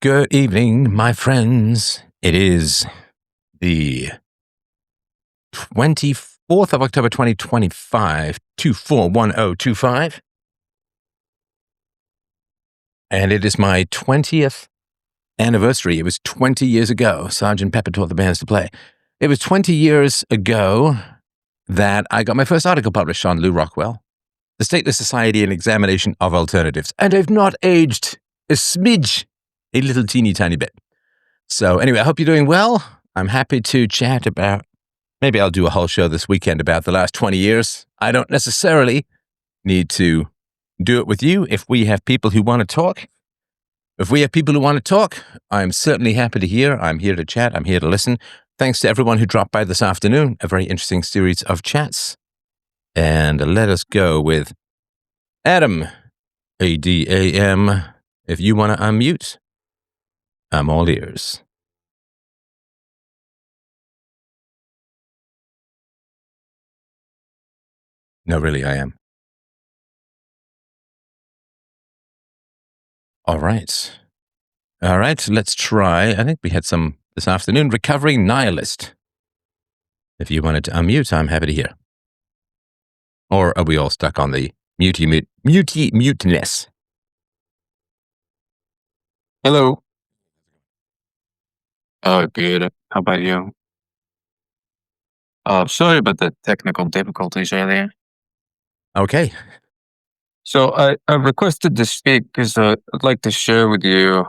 Good evening, my friends. It is the 24th of October, 2025, 241025. And it is my 20th anniversary. It was 20 years ago. Sergeant Pepper taught the bands to play. It was 20 years ago that I got my first article published on Lou Rockwell, The Stateless Society and Examination of Alternatives. And I've not aged a smidge, a little teeny tiny bit. So anyway, I hope you're doing well. I'm happy to chat about, maybe I'll do a whole show this weekend about the last 20 years. I don't necessarily need to do it with you if we have people who want to talk. If we have people who want to talk, I'm certainly happy to hear. I'm here to chat. I'm here to listen. Thanks to everyone who dropped by this afternoon. A very interesting series of chats. And let us go with Adam, A-D-A-M. If you want to unmute, I'm all ears. No, really, I am. All right. Let's try. I think we had some this afternoon. Recovering Nihilist. If you wanted to unmute, I'm happy to hear. Or are we all stuck on the mutiness? Hello. Oh, good. How about you? Sorry about the technical difficulties earlier. Okay. So I requested to speak because I'd like to share with you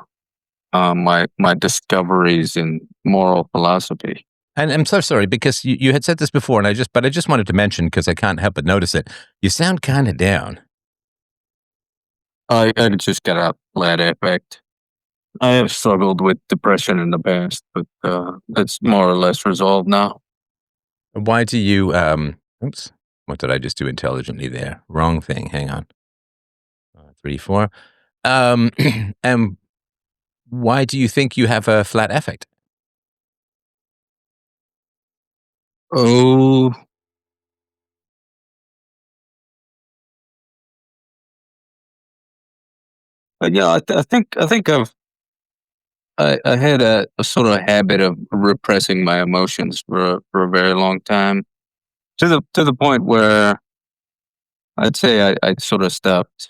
my discoveries in moral philosophy. And I'm so sorry because you had said this before, and I just wanted to mention because I can't help but notice it. You sound kind of down. I just got a flat affect. I have struggled with depression in the past, but it's more or less resolved now. Why do you? Oops. What did I just do intelligently there? Wrong thing. Hang on. 3, 4. And why do you think you have a flat affect? Oh, yeah. I think I had a sort of habit of repressing my emotions for a very long time, to the point where I'd say I sort of stopped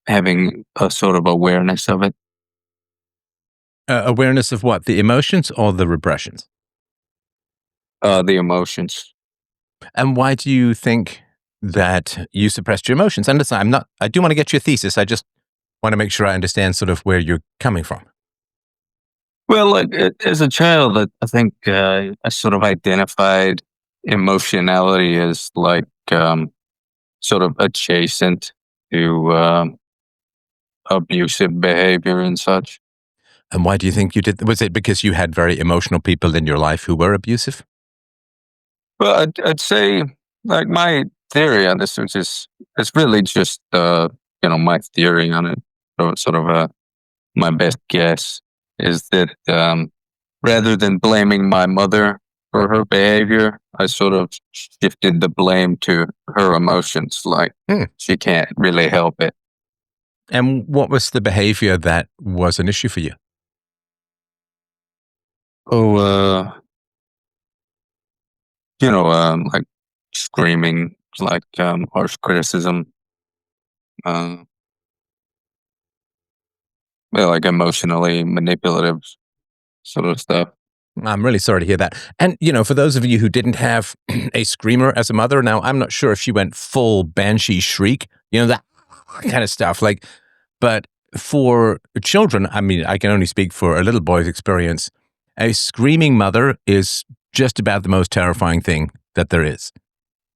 having a sort of awareness of it. Awareness of what? The emotions or the repressions? The emotions. And why do you think that you suppressed your emotions? And listen, I do want to get your thesis. I just want to make sure I understand sort of where you're coming from. Well, as a child, I think I sort of identified emotionality as like sort of adjacent to abusive behavior and such. And why do you think you did? Was it because you had very emotional people in your life who were abusive? Well, I'd say like my theory on this, which is it's really just my theory on it, so sort of my best guess is that rather than blaming my mother for her behavior, I sort of shifted the blame to her emotions. Like she can't really help it. And what was the behavior that was an issue for you? Oh, like screaming, like harsh criticism, uh, like emotionally manipulative sort of stuff. I'm really sorry to hear that. And, for those of you who didn't have a screamer as a mother, now I'm not sure if she went full banshee shriek, that kind of stuff. But for children, I mean, I can only speak for a little boy's experience. A screaming mother is just about the most terrifying thing that there is.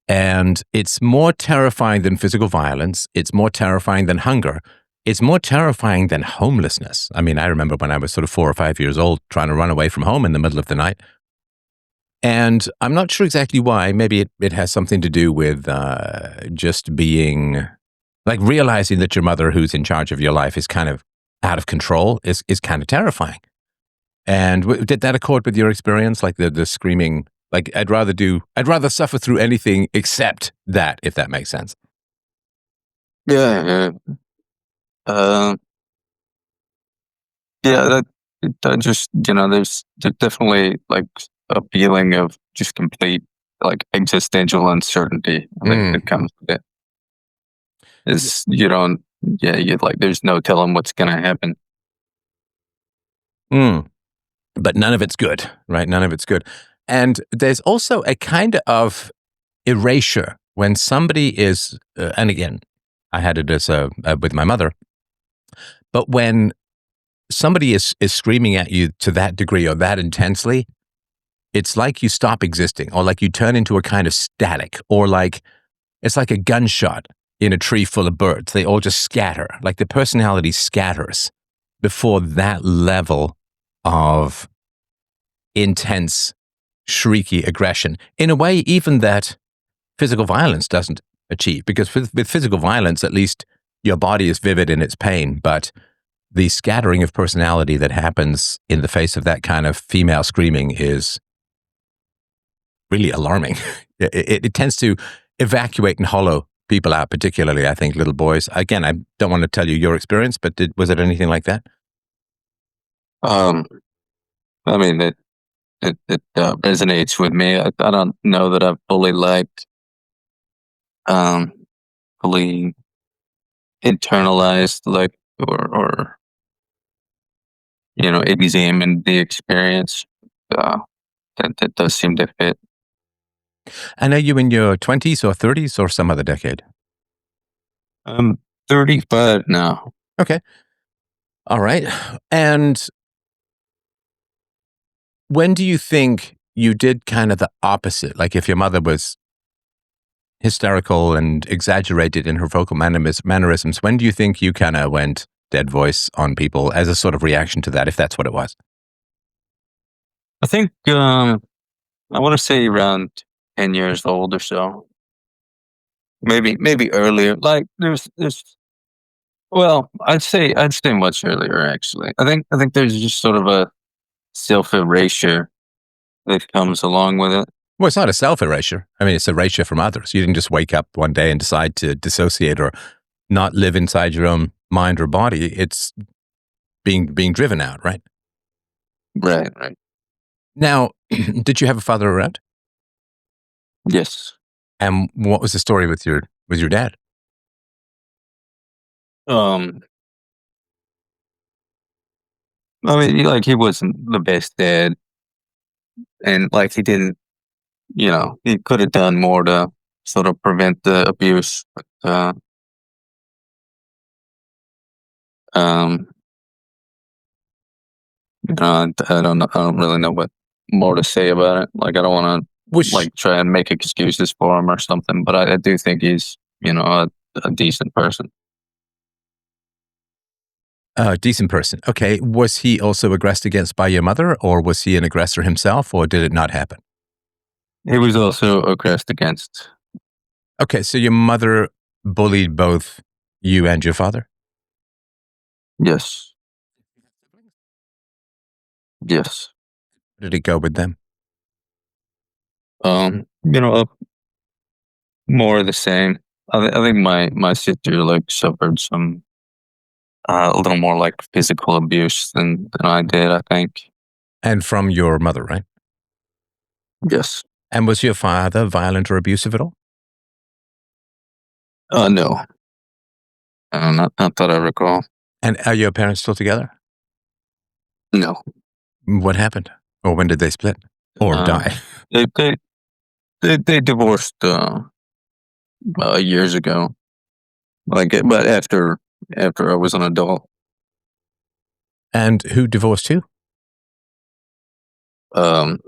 And it's more terrifying than physical violence. It's more terrifying than hunger. It's more terrifying than homelessness. I mean, I remember when I was sort of 4 or 5 years old trying to run away from home in the middle of the night. And I'm not sure exactly why. Maybe it has something to do with just being, like realizing that your mother who's in charge of your life is kind of out of control is kind of terrifying. And did that accord with your experience? Like the screaming, like I'd rather suffer through anything except that, if that makes sense. Yeah. Yeah, that just there's definitely like a feeling of just complete like existential uncertainty. I think Mm. that comes with it. Is you don't yeah you like there's no telling what's gonna happen. Mm. But none of it's good, right? None of it's good. And there's also a kind of erasure when somebody is, and again, I had it as with my mother, but when somebody is screaming at you to that degree or that intensely, it's like you stop existing, or like you turn into a kind of static, or like it's like a gunshot in a tree full of birds. They all just scatter, like the personality scatters before that level of intense, shrieky aggression in a way even that physical violence doesn't achieve. Because with physical violence, at least your body is vivid in its pain, but the scattering of personality that happens in the face of that kind of female screaming is really alarming. It tends to evacuate and hollow people out, particularly, I think, little boys. Again, I don't want to tell you your experience, but was it anything like that? Um, I mean it resonates with me. I don't know that I've fully um fully internalized or examined the experience. Uh, that does seem to fit. And are you in your 20s or 30s or some other decade? I'm 35 now. Okay. All right. And when do you think you did kind of the opposite? Like if your mother was hysterical and exaggerated in her vocal mannerisms, when do you think you kind of went dead voice on people as a sort of reaction to that, if that's what it was? I think I want to say around 10 years old or so. Maybe earlier. Like there's well, I'd say much earlier actually. I think there's just sort of a self erasure that comes along with it. Well, it's not a self erasure. I mean, it's erasure from others. You didn't just wake up one day and decide to dissociate or not live inside your own mind or body. It's being driven out, right? Right, right. Now, did you have a father around? Yes. And what was the story with your dad? Um I mean he wasn't the best dad and like he didn't he could have done more to sort of prevent the abuse. But um I don't really know what more to say about it. Like I don't want to Was like try and make excuses for him or something, but I do think he's a decent person. a decent person. Okay. Was he also aggressed against by your mother, or was he an aggressor himself, or did it not happen? He was also aggressed against. Okay. So your mother bullied both you and your father? Yes, yes. Did it go with them? Up more of the same. I think my sister like suffered some a little more like physical abuse than I did. I think. And from your mother, right? Yes. And was your father violent or abusive at all? No. Not that I recall. And are your parents still together? No. What happened? Or when did they split? Or Uh, die? they they they divorced years ago. But after I was an adult, And who divorced who? um,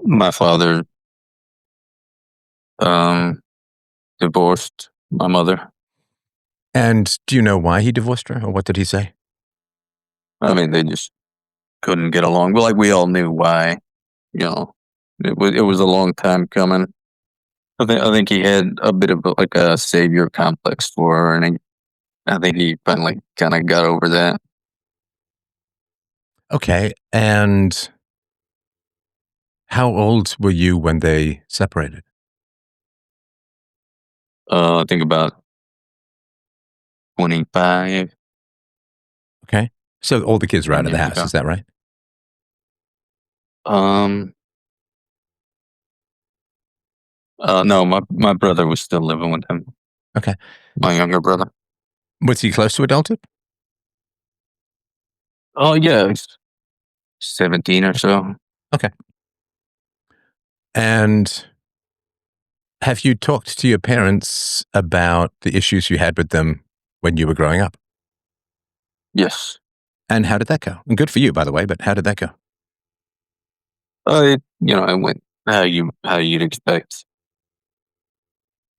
my father um divorced my mother. And do you know why he divorced her, or what did he say? I mean, they just couldn't get along. Well, like we all knew why. You know, it was a long time coming. I think he had a bit of like a savior complex for her, and I think he finally kind of got over that. Okay. And how old were you when they separated? I think about 25. Okay. So all the kids were out 10 of the years house. ago. Is that right? Um, no, my brother was still living with him. Okay. My younger brother. Was he close to adulthood? Oh yeah, he's 17 or so. Okay. And have you talked to your parents about the issues you had with them when you were growing up? Yes. And how did that go? And good for you, by the way, but how did that go? I went how you'd expect.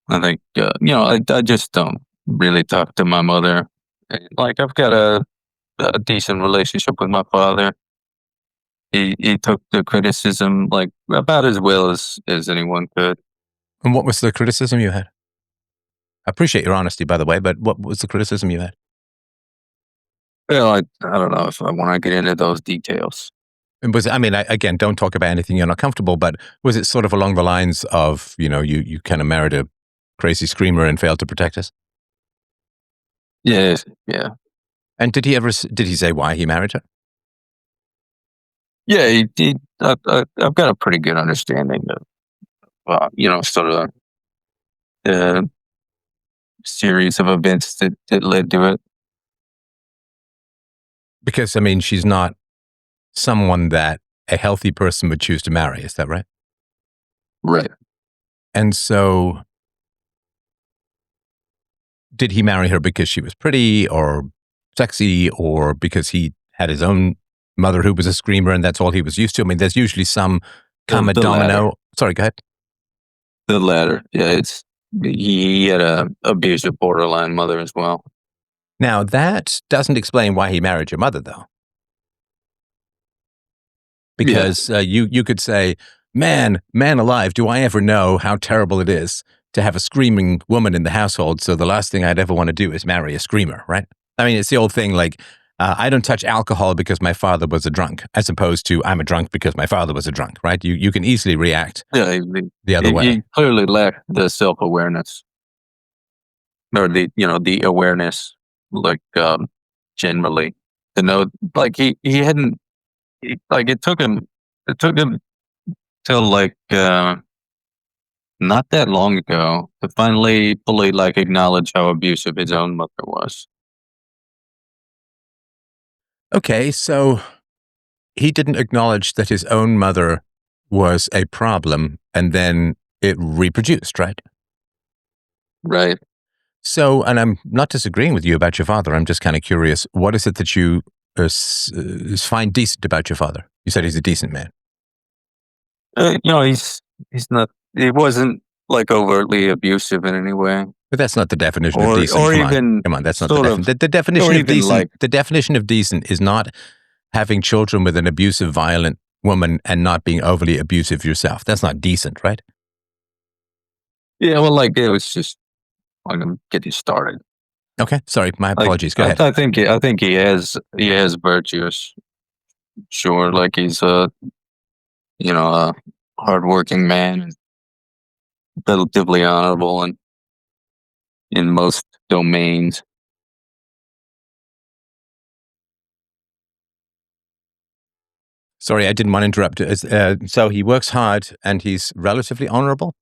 I think I just don't really talk to my mother. And, like I've got a decent relationship with my father. He took the criticism like about as well as anyone could. And what was the criticism you had? I appreciate your honesty, by the way, but what was the criticism you had? Well, I don't know if I want to get into those details. And again, don't talk about anything you're not comfortable, but was it sort of along the lines of, you kind of married a crazy screamer and failed to protect us? Yes, yeah, And did he say why he married her? yeah. I've got a pretty good understanding of sort of the series of events that led to it. Because, she's not someone that a healthy person would choose to marry. Is that right? Right. And so did he marry her because she was pretty or sexy, or because he had his own mother who was a screamer and that's all he was used to? There's usually some common The latter. domino. Sorry, go ahead. The latter. Yeah, he had a abusive borderline mother as well. Now, that doesn't explain why he married your mother, though. Yeah. Because you could say, man alive, do I ever know how terrible it is to have a screaming woman in the household, so the last thing I'd ever want to do is marry a screamer, right? It's the old thing, like, I don't touch alcohol because my father was a drunk, as opposed to I'm a drunk because my father was a drunk, right? You can easily react Yeah, the other way. he clearly lacked the self-awareness or the awareness, like, generally to know, like he hadn't, like it took him till like, not that long ago to finally fully like acknowledge how abusive his own mother was. Okay, so he didn't acknowledge that his own mother was a problem, and then it reproduced, right? Right. So, and I'm not disagreeing with you about your father. I'm just kind of curious. What is it that you find decent about your father? You said he's a decent man. He's not. He wasn't like overtly abusive in any way, But that's not the definition of or decent. Come on. even Come on. That's not the sort of, definition. The definition or of even decent, like, the definition of decent is not having children with an abusive, violent woman and not being overly abusive yourself. That's not decent, right? yeah. Well, like it was just like I'm getting started. Okay. Sorry. My Like apologies. Go ahead. I think he has virtues. Sure, like he's a hardworking man and relatively honorable in most domains. Sorry, I didn't want to interrupt. So he works hard and he's relatively honorable?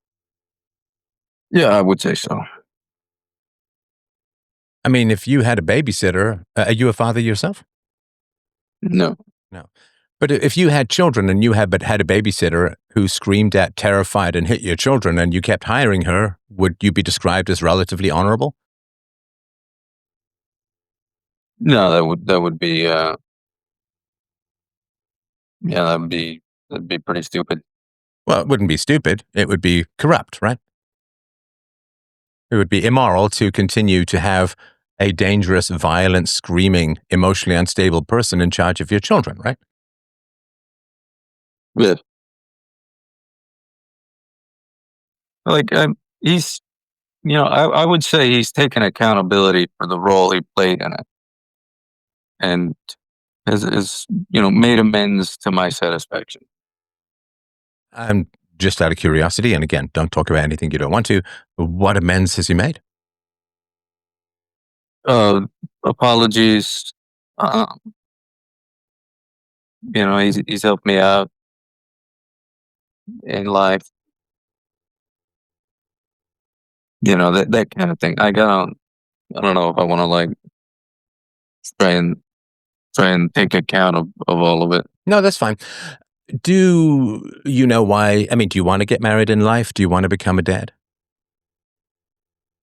Yeah, I would say so. If you had a babysitter, are you a father yourself? No. No. But if you had children and you had a babysitter who screamed at, terrified, and hit your children, and you kept hiring her, would you be described as relatively honorable? No, that would be yeah, that'd be pretty stupid. Well, it wouldn't be stupid. It would be corrupt, right? It would be immoral to continue to have a dangerous, violent, screaming, emotionally unstable person in charge of your children, right? Yeah. Like he's I would say he's taken accountability for the role he played in it, and has made amends to my satisfaction. I'm just out of curiosity, and again, don't talk about anything you don't want to. What amends has he made? Uh, Apologies. he's helped me out in life. That kind of thing. I don't know if I want to like try and try and take account of all of it. No, that's fine. Do you know why? I mean, do you want to get married in life? Do you want to become a dad?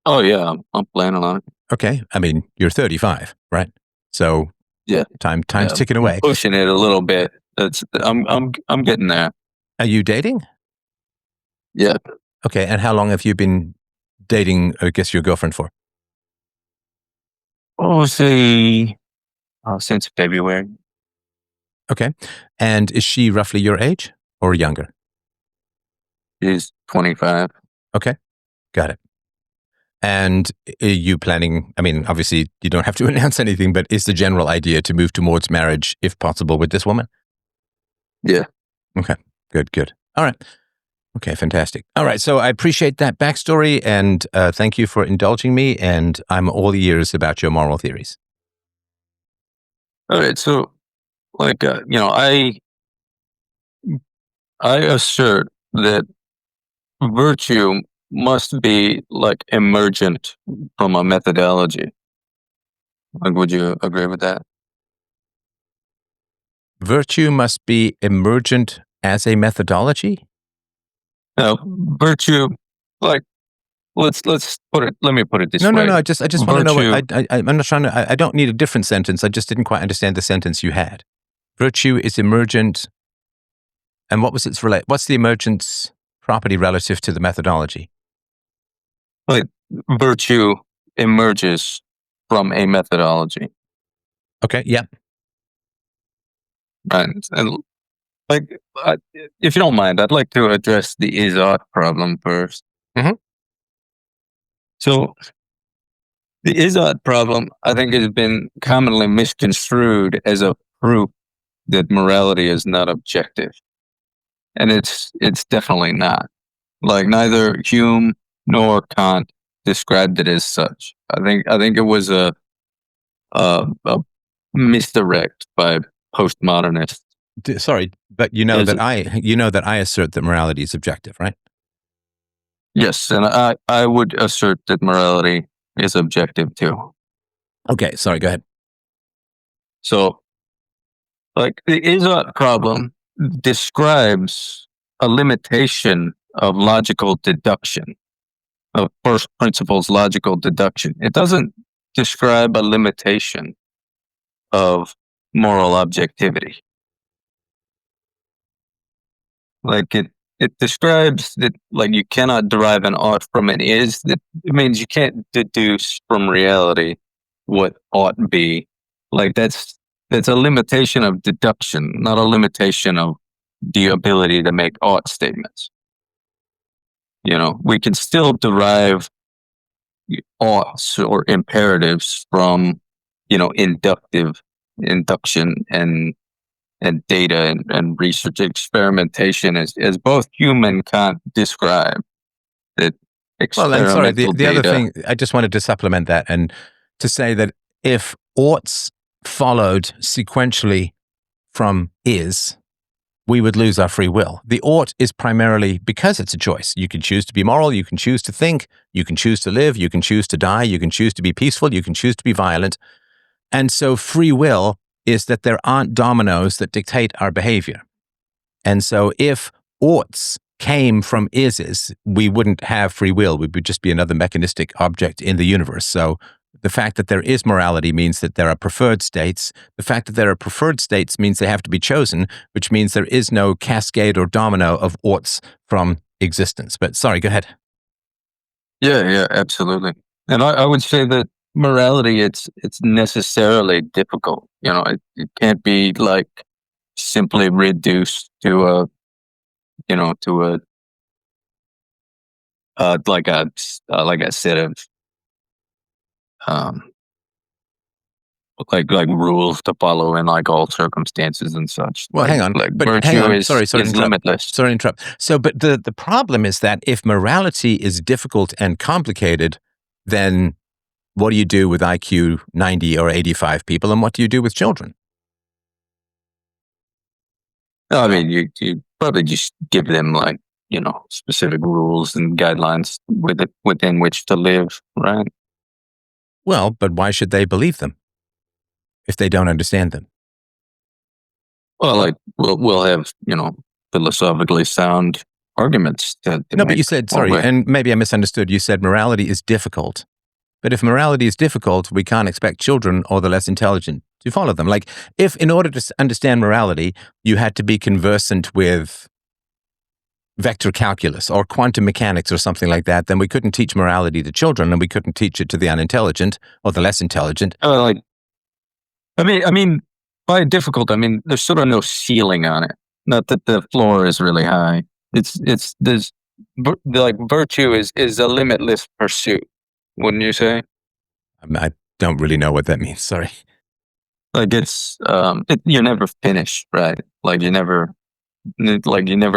Oh yeah, I'm planning on it. Okay. I mean, you're 35, right? So Yeah, time's yeah. ticking I'm away. pushing it a little bit. I'm getting there. Are you dating? Yeah. Okay. And how long have you been dating, I guess, your girlfriend for? Oh, say since February. Okay. And is she roughly your age or younger? She's 25. Okay. Got it. And are you planning, I mean, obviously you don't have to announce anything, but is the general idea to move towards marriage if possible with this woman? Yeah. Okay. Good. All right. Okay, fantastic. All right, so I appreciate that backstory, and thank you for indulging me, and I'm all ears about your moral theories. All right. So, like, I assert that virtue must be like emergent from a methodology. Like, would you agree with that? Virtue must be emergent as a methodology? Now, virtue, like, let's put it. Let me put it this No. way: I just want to know what virtue, I'm not trying to. I don't need a different sentence. I just didn't quite understand the sentence you had. Virtue is emergent, and what was its relate? What's the emergence property relative to the methodology? like, virtue emerges from a methodology, Okay. Yeah. right? And like, if you don't mind, I'd like to address the is-ought problem first. Mhm. So, the is-ought problem, I think, has been commonly misconstrued as a proof that morality is not objective, and it's definitely not. Like, neither Hume nor Kant described it as such. I think it was a misdirect by postmodernists. Sorry, but you know As that I assert that morality is objective, right? Yes, and I would assert that morality is objective too. Okay. Sorry. Go ahead. So, like, the is-ought problem describes a limitation of logical deduction, of first principles logical deduction. It doesn't describe a limitation of moral objectivity. Like, it describes that, like, you cannot derive an ought from an is. That it means you can't deduce from reality what ought be. Like, that's a limitation of deduction, not a limitation of the ability to make ought statements. We can still derive oughts or imperatives from induction and data and research experimentation as both human can't describe that Well, and sorry, experimental the other data. thing, I just wanted to supplement that and to say that if oughts followed sequentially from is, we would lose our free will. The ought is primarily because it's a choice. You can choose to be moral, you can choose to think, you can choose to live, you can choose to die, you can choose to be peaceful, you can choose to be violent. And so free will is that there aren't dominoes that dictate our behavior. And so if oughts came from ises, we wouldn't have free will. We would just be another mechanistic object in the universe. So the fact that there is morality means that there are preferred states. The fact that there are preferred states means they have to be chosen, which means there is no cascade or domino of oughts from existence. But sorry, go ahead. Yeah, absolutely. And I would say that morality, it's necessarily difficult. It can't be like simply reduced to a to a like a set of um like rules to follow in like all circumstances and such. Well, hang on. Like But hang virtue on. is Sorry to is interrupt. limitless. Sorry to interrupt. So, but the problem is that if morality is difficult and complicated, then what do you do with IQ 90 or 85 people, and what do you do with children? No, I mean, you probably just give them like, specific rules and guidelines within which to live, right? Well, but why should they believe them if they don't understand them? Well, like we'll have, philosophically sound arguments to No, but make you said, our sorry, way. and maybe I misunderstood. You said morality is difficult. But if morality is difficult, we can't expect children or the less intelligent to follow them. Like, if in order to understand morality, you had to be conversant with vector calculus or quantum mechanics or something like that, then we couldn't teach morality to children and we couldn't teach it to the unintelligent or the less intelligent. Like, I mean, by difficult, I mean there's sort of no ceiling on it. Not that the floor is really high. It's there's like virtue is a limitless pursuit, wouldn't you say? I don't really know what that means. Sorry. Like you're never finished, right? Like you never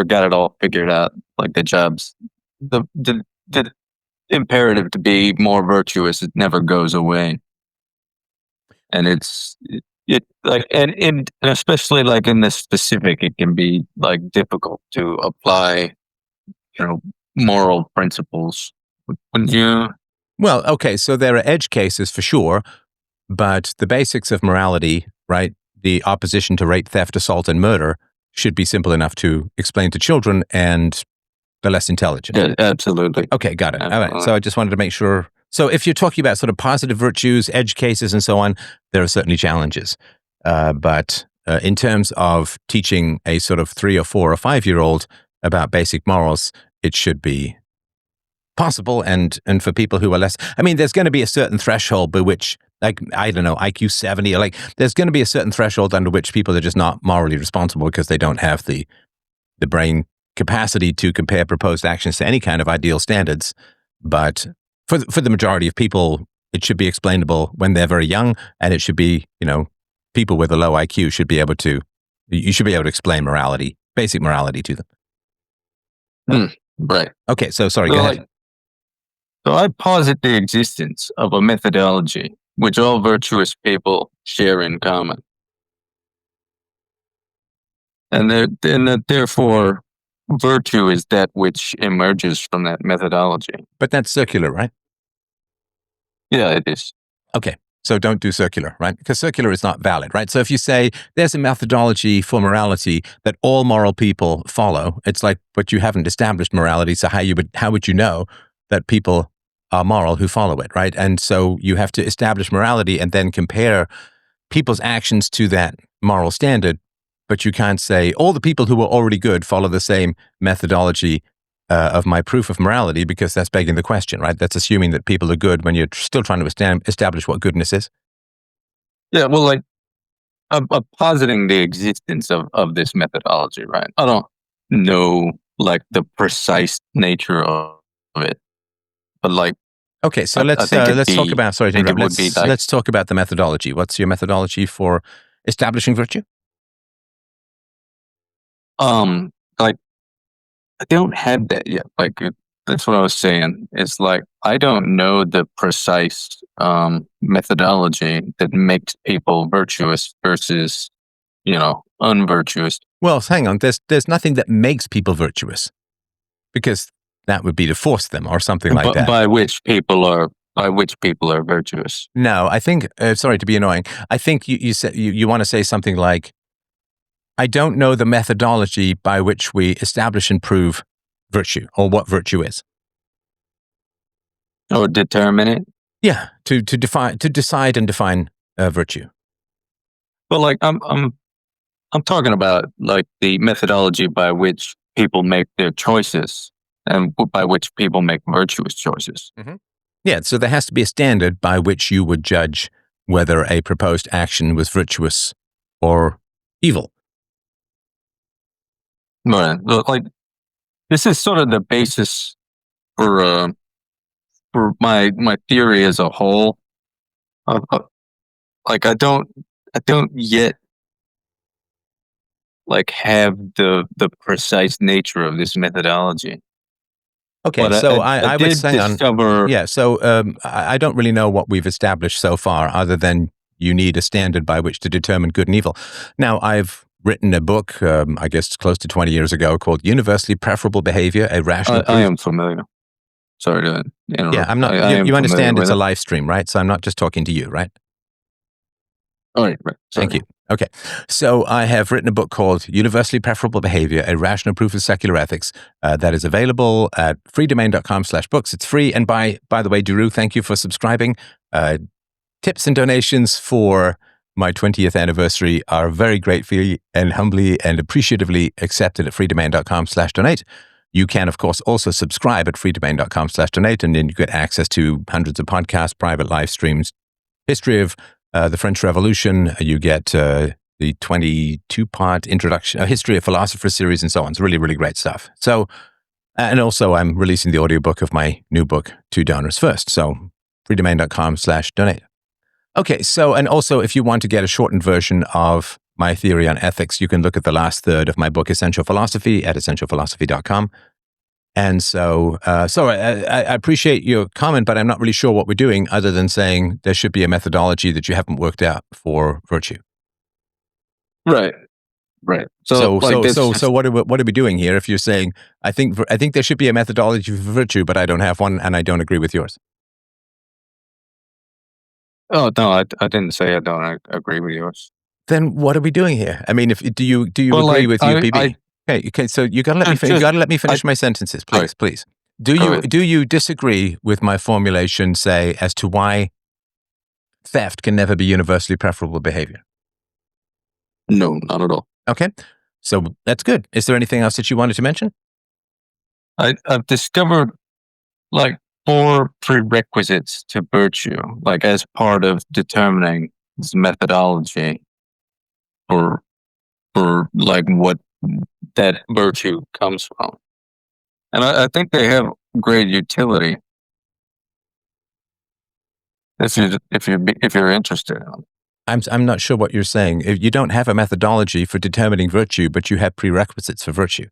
got it all figured out. Like the imperative to be more virtuous, it never goes away. And it like and especially like in this specific, it can be like difficult to apply, you know, moral principles. Wouldn't you? Well, okay, so there are edge cases for sure, but the basics of morality, right? The opposition to rape, theft, assault, and murder should be simple enough to explain to children and the less intelligent. Yeah, absolutely. Okay, got it. All right. Absolutely. So I just wanted to make sure. So if you're talking about sort of positive virtues, edge cases, and so on, there are certainly challenges. But in terms of teaching a sort of 3 or 4 or 5-year-old about basic morals, it should be possible. And for people who are less, I mean, there's going to be a certain threshold by which, like, I don't know, IQ 70, or like, there's going to be a certain threshold under which people are just not morally responsible because they don't have the brain capacity to compare proposed actions to any kind of ideal standards. But for the majority of people, it should be explainable when they're very young, and it should be, people with a low IQ should be able to, you should be able to explain morality, basic morality to them. Right. Okay, so sorry, go ahead. So I posit the existence of a methodology which all virtuous people share in common. And that therefore virtue is that which emerges from that methodology. But that's circular, right? Yeah, it is. Okay, so don't do circular, right? Because circular is not valid, right? So if you say there's a methodology for morality that all moral people follow, it's like, but you haven't established morality, so how would you know that people are moral who follow it, right? And so you have to establish morality and then compare people's actions to that moral standard. But you can't say all the people who are already good follow the same methodology of my proof of morality, because that's begging the question, right? That's assuming that people are good when you're still trying to establish what goodness is. Yeah, well, like I'm positing the existence of this methodology, right? I don't know like the precise nature of it, but like Okay, so I let's think it'd talk be- about. Sorry to I think it interrupt. would be Let's like- let's talk about the methodology. What's your methodology for establishing virtue? like I don't have that yet. Like that's what I was saying. It's like I don't know the precise methodology that makes people virtuous versus unvirtuous. Well, hang on. There's nothing that makes people virtuous, because that would be to force them or something like that. By which people are virtuous. No, I think. Sorry to be annoying. I think you said you want to say something like, I don't know the methodology by which we establish and prove virtue, or what virtue is. Or determine it. Yeah, to decide and define virtue. But like I'm talking about like the methodology by which people make their choices and by which people make virtuous choices. Yeah, so there has to be a standard by which you would judge whether a proposed action was virtuous or evil. Right. Like this is sort of the basis for my theory as a whole. Like I don't yet like have the precise nature of this methodology. Okay, But so I would did say discover. Yeah, so I don't really know what we've established so far, other than you need a standard by which to determine good and evil. Now, I've written a book, I guess close to 20 years ago, called Universally Preferable Behavior, a Rational I am familiar. Sorry to interrupt. Yeah, I'm not. I am You familiar understand with it's a it. live stream, right? So I'm not just talking to you, right? All right. Sorry. Thank you. Okay. So I have written a book called Universally Preferable Behavior, a Rational Proof of Secular Ethics, that is available at freedomain.com/books. It's free. And by the way, Drew, thank you for subscribing. Tips and donations for my 20th anniversary are very gratefully and humbly and appreciatively accepted at freedomain.com/donate. You can, of course, also subscribe at freedomain.com/donate, and then you get access to hundreds of podcasts, private live streams, history of the French Revolution. You get the 22-part introduction, history of philosophers series, and so on. It's really, really great stuff. So, and also I'm releasing the audiobook of my new book, Two Donors First. So freedomain.com/donate. Okay. So, and also if you want to get a shortened version of my theory on ethics, you can look at the last third of my book, Essential Philosophy, at essentialphilosophy.com. And so, I appreciate your comment, but I'm not really sure what we're doing other than saying there should be a methodology that you haven't worked out for virtue. Right. So what are we doing here? If you're saying, I think there should be a methodology for virtue, but I don't have one and I don't agree with yours. Oh no, I didn't say I don't agree with yours. Then what are we doing here? I mean, do you agree with UPB? Okay. So you gotta let me finish my sentences, please, please. Do you disagree with my formulation, say, as to why theft can never be universally preferable behavior? No, not at all. Okay, so that's good. Is there anything else that you wanted to mention? I've discovered like 4 prerequisites to virtue, like as part of determining this methodology for like what that virtue comes from. And I think they have great utility if you're interested. I'm not sure what you're saying. If you don't have a methodology for determining virtue, but you have prerequisites for virtue.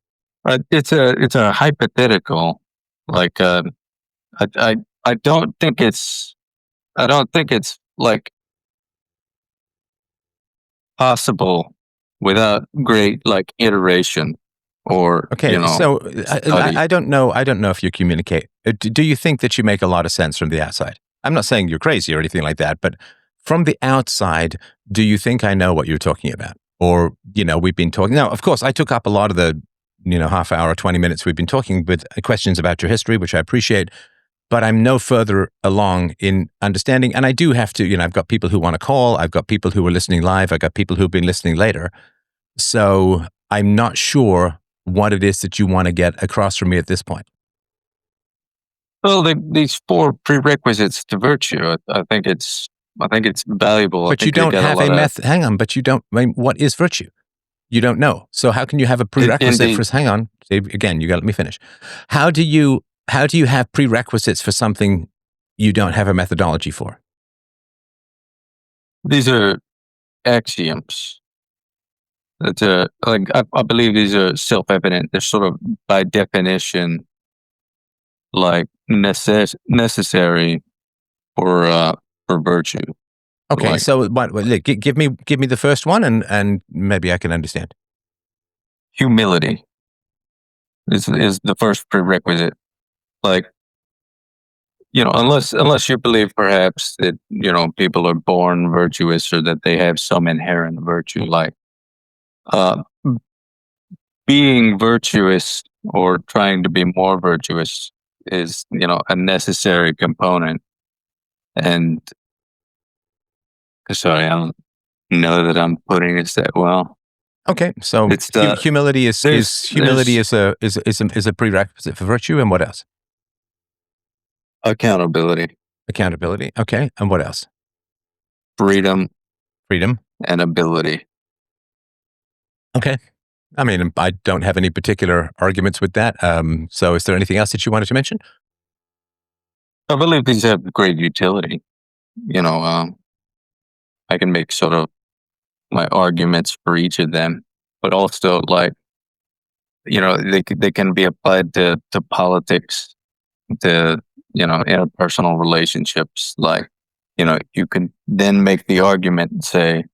It's a hypothetical. Like I don't think it's like possible without great like iteration or okay. So I don't know. I don't know if you communicate. Do you think that you make a lot of sense from the outside? I'm not saying you're crazy or anything like that, but from the outside, do you think I know what you're talking about? Or, we've been talking. Now, of course, I took up a lot of the, half hour, 20 minutes we've been talking with questions about your history, which I appreciate, but I'm no further along in understanding. And I do have to, I've got people who want to call. I've got people who are listening live. I've got people who've been listening later. So I'm not sure what it is that you want to get across from me at this point. Well, these 4 prerequisites to virtue, I think it's valuable. But you don't have a method. Hang on, but you don't. I mean, what is virtue? You don't know. So how can you have a prerequisite for? Hang on. Again, you got to let me finish. How do you have prerequisites for something you don't have a methodology for? These are axioms. That's I believe these are self-evident. They're sort of by definition like necessary for virtue. Okay, like, so give me the first one, and maybe I can understand. Humility is the first prerequisite. Like, unless you believe perhaps that people are born virtuous or that they have some inherent virtue, like being virtuous or trying to be more virtuous is a necessary component. And sorry, I don't know that I'm putting it that well. Okay, so humility is a prerequisite for virtue, and what else? Accountability. Okay, and what else? Freedom, and ability. Okay, I mean, I don't have any particular arguments with that. So, is there anything else that you wanted to mention? I believe these have great utility. I can make sort of my arguments for each of them, but also like, they can be applied to politics, to, interpersonal relationships. Like, you can then make the argument and say,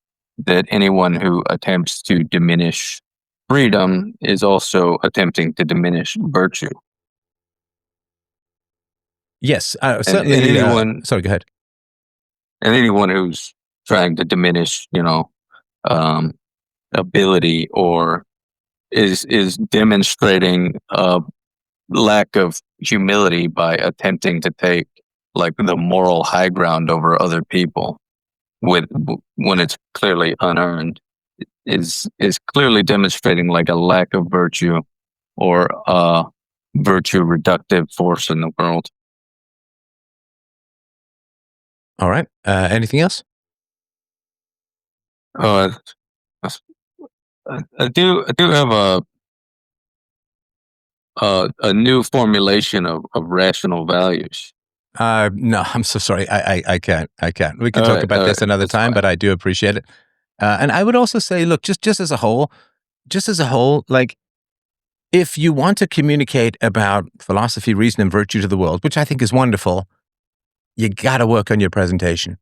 that anyone who attempts to diminish freedom is also attempting to diminish virtue. Yes, And certainly. Sorry, go ahead. anyone who's trying to diminish, um, ability or is demonstrating a lack of humility by attempting to take like the moral high ground over other people with when it's clearly unearned is clearly demonstrating like a lack of virtue or a virtue reductive force in the world. All right. Anything else? Uh, I do have a new formulation of rational values. No, I'm so sorry. I can't. I can't. We can All talk right, about all this right, another that's time, fine. but I do appreciate it. And I would also say, look, just as a whole, like if you want to communicate about philosophy, reason, and virtue to the world, which I think is wonderful, you got to work on your presentation.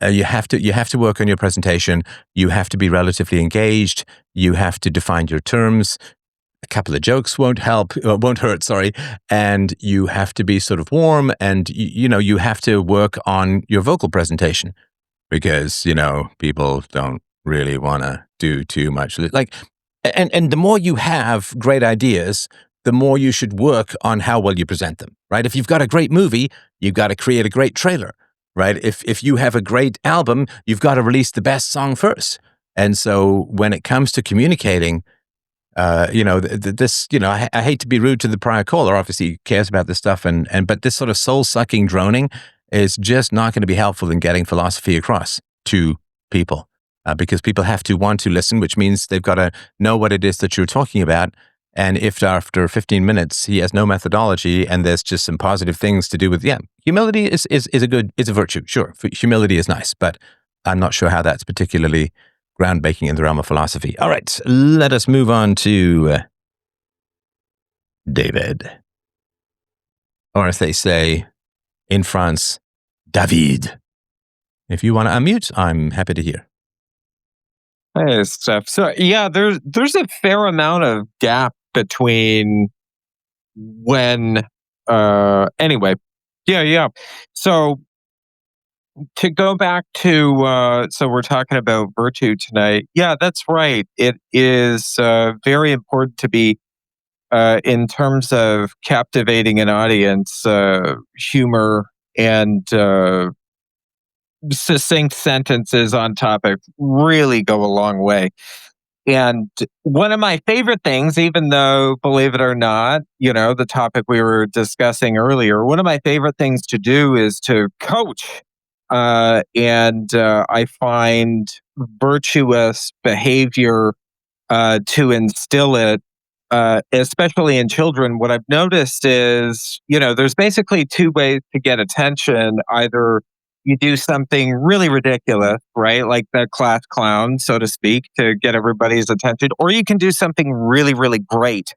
You have to work on your presentation. You have to be relatively engaged. You have to define your terms. A couple of jokes won't hurt, sorry. And you have to be sort of warm, and you have to work on your vocal presentation because, people don't really want to do too much. Like, and the more you have great ideas, the more you should work on how well you present them, right? If you've got a great movie, you've got to create a great trailer, right? If you have a great album, you've got to release the best song first. And so when it comes to communicating, this, I hate to be rude to the prior caller. Obviously, he cares about this stuff, but this sort of soul sucking droning is just not going to be helpful in getting philosophy across to people, because people have to want to listen, which means they've got to know what it is that you're talking about. And if after 15 minutes he has no methodology and there's just some positive things to do with, humility is a virtue. Sure, humility is nice, but I'm not sure how that's particularly groundbreaking in the realm of philosophy. All right, let us move on to David. Or as they say in France, David. If you want to unmute, I'm happy to hear. Hey, Steph. So yeah, there's a fair amount of gap between when anyway. Yeah. So to go back to so we're talking about virtue tonight. Yeah, that's right. It is very important to be in terms of captivating an audience, humor and succinct sentences on topic really go a long way. And one of my favorite things, even though, believe it or not, the topic we were discussing earlier, one of my favorite things to do is to coach. And I find virtuous behavior to instill it, especially in children. What I've noticed is, there's basically two ways to get attention. Either you do something really ridiculous, right? Like the class clown, so to speak, to get everybody's attention, or you can do something really, really great.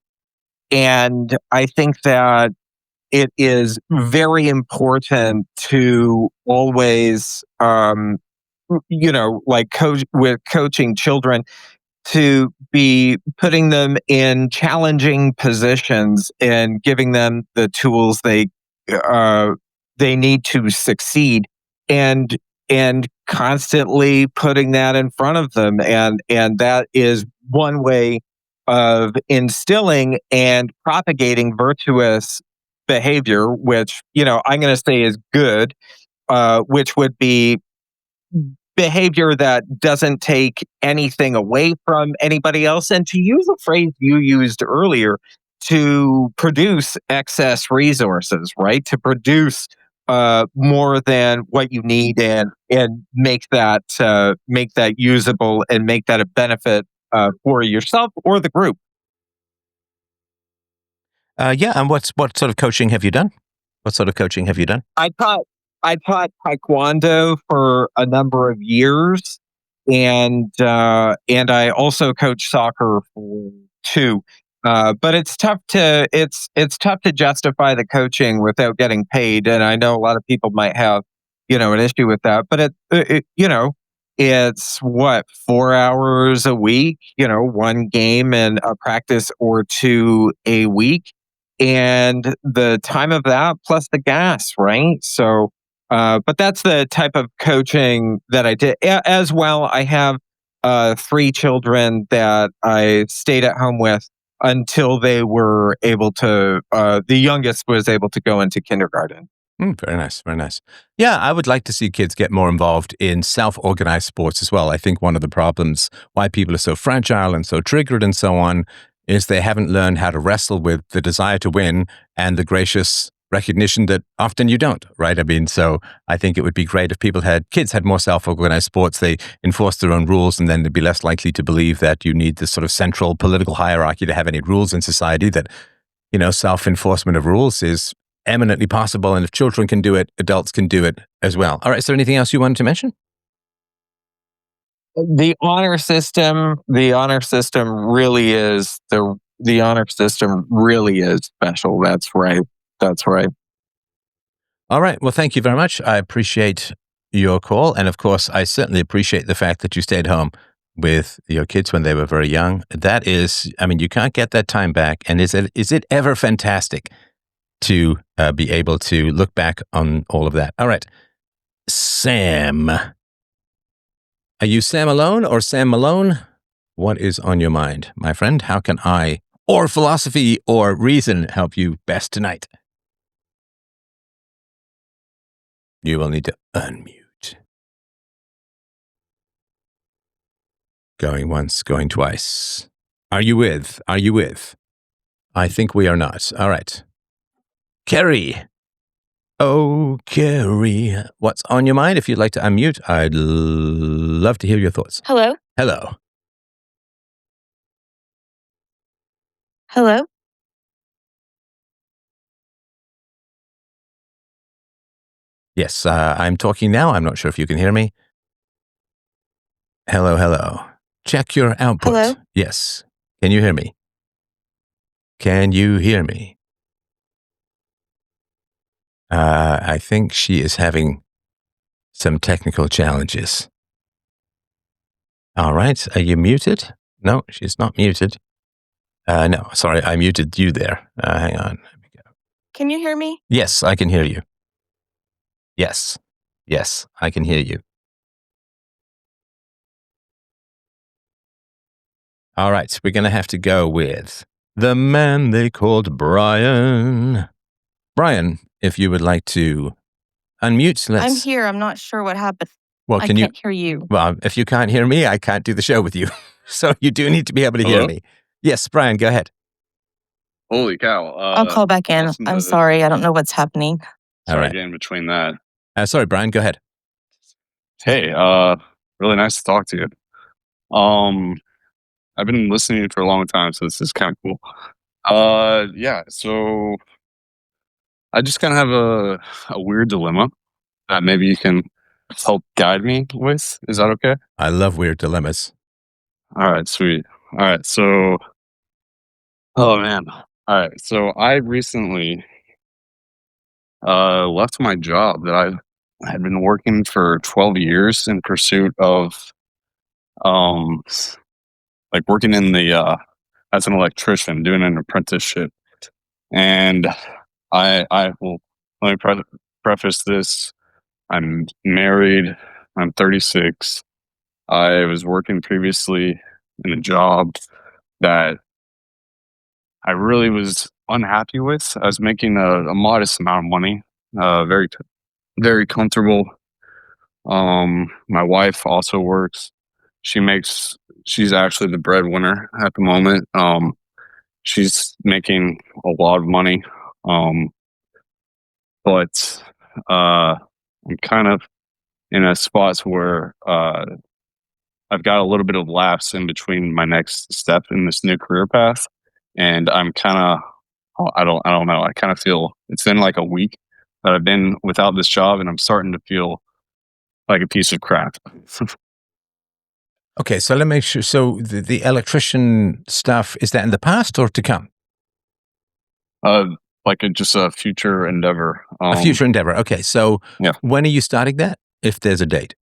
And I think that it is very important to always, like coaching children, to be putting them in challenging positions and giving them the tools uh, they need to succeed, and constantly putting that in front of them, and that is one way of instilling and propagating virtuous behavior, which I'm going to say is good, which would be behavior that doesn't take anything away from anybody else. And to use a phrase you used earlier, to produce excess resources, right? To produce more than what you need, and make that usable and make that a benefit for yourself or the group. And what sort of coaching have you done? What sort of coaching have you done? I taught taekwondo for a number of years, and I also coach soccer for two. But it's tough to justify the coaching without getting paid, and I know a lot of people might have an issue with that. But it's 4 hours a week, one game and a practice or two a week. And the time of that plus the gas, right? So, but that's the type of coaching that I did. As well, I have 3 children that I stayed at home with until they were able to, the youngest was able to go into kindergarten. Very nice, very nice. Yeah, I would like to see kids get more involved in self-organized sports as well. I think one of the problems why people are so fragile and so triggered and so on is they haven't learned how to wrestle with the desire to win and the gracious recognition that often you don't, right? I mean, so I think it would be great if kids had more self-organized sports, they enforced their own rules, and then they'd be less likely to believe that you need this sort of central political hierarchy to have any rules in society, that, self-enforcement of rules is eminently possible. And if children can do it, adults can do it as well. All right. Is there anything else you wanted to mention? The honor system really is the honor system really is special. That's right. That's right. All right. Well, thank you very much. I appreciate your call. And of course, I certainly appreciate the fact that you stayed home with your kids when they were very young. That is, you can't get that time back. And is it ever fantastic to be able to look back on all of that? All right. Sam. Are you Sam Alone or Sam Malone? What is on your mind, my friend? How can I, or philosophy or reason, help you best tonight? You will need to unmute. Going once, going twice. Are you with? I think we are not. All right. Kerry. Oh, Kerry. What's on your mind? If you'd like to unmute, I'd love to hear your thoughts. Hello? Hello. Hello? Yes, I'm talking now. I'm not sure if you can hear me. Hello. Check your output. Hello? Yes. Can you hear me? I think she is having some technical challenges. All right. Are you muted? No, she's not muted. No, sorry. I muted you there. Hang on. Let me go. Can you hear me? Yes, I can hear you. Yes, I can hear you. All right. We're going to have to go with the man they called Brian. Brian, if you would like to unmute, I'm here. I'm not sure what happened. Well, I can't hear you. Well, if you can't hear me, I can't do the show with you. So you do need to be able to hear me. Yes, Brian, go ahead. Holy cow. I'll call back in. awesome I'm to- sorry. I don't know what's happening. All right. Again, between that. Sorry, Brian, go ahead. Hey, really nice to talk to you. I've been listening to you for a long time, so this is kind of cool. Yeah, so I just kind of have a weird dilemma that maybe you can help guide me with. Is that okay? I love weird dilemmas. All right, sweet. All right, so, oh man. All right, so I recently left my job that I had been working for 12 years in pursuit of like working in the as an electrician, doing an apprenticeship. And I will let me preface this. I'm married. I'm 36. I was working previously in a job that I really was unhappy with. I was making a modest amount of money, very, very comfortable. My wife also works. She's actually the breadwinner at the moment. She's making a lot of money. But I'm kind of in a spot where I've got a little bit of lapse in between my next step in this new career path, and I'm kind of I don't know. I kind of feel it's been like a week that I've been without this job, and I'm starting to feel like a piece of crap. Okay, so let me make sure. So the electrician stuff, is that in the past or to come? Just a future endeavor. A future endeavor. Okay, so Yeah. when are you starting that? If there's a date.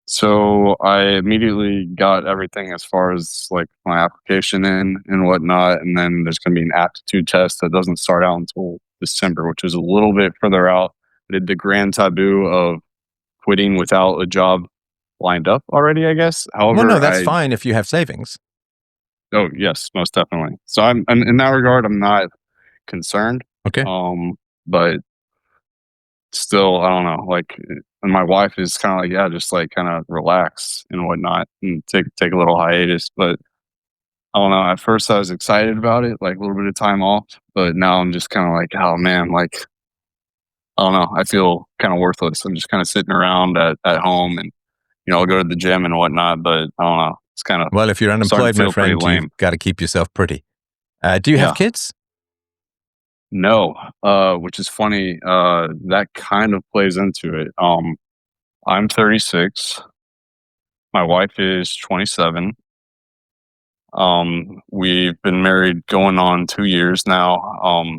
So I immediately got everything as far as like my application in and whatnot. And then there's going to be an aptitude test that doesn't start out until December, which is a little bit further out. I did the grand taboo of quitting without a job lined up already, I guess. However, Well, no, that's fine if you have savings. Oh, yes, most definitely. So I'm in that regard, I'm not concerned. Okay. But still, I don't know. Like, and my wife is kind of like, yeah, just like kind of relax and whatnot, and take a little hiatus. But I don't know. At first, I was excited about it, like a little bit of time off. But now I'm just kind of like, oh man, like I don't know. I feel kind of worthless. I'm just kind of sitting around at home, and I'll go to the gym and whatnot. But I don't know. It's kind of Well, if you're starting unemployed, to my feel pretty friend, lame. you've got to keep yourself pretty. Do you have Yeah. kids? No, which is funny. That kind of plays into it. I'm 36. My wife is 27. We've been married going on 2 years now.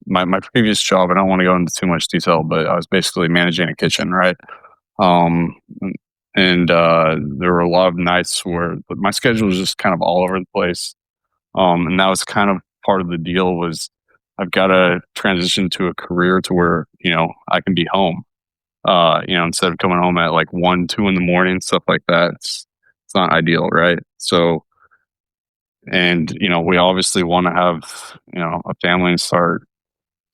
My previous job, I don't want to go into too much detail, but I was basically managing a kitchen, right? Um, and there were a lot of nights where my schedule was just kind of all over the place. And that was kind of part of the deal was I've got to transition to a career to where, I can be home, instead of coming home at like 1, 2 in the morning, stuff like that. It's not ideal. Right. So, and, we obviously want to have, a family and start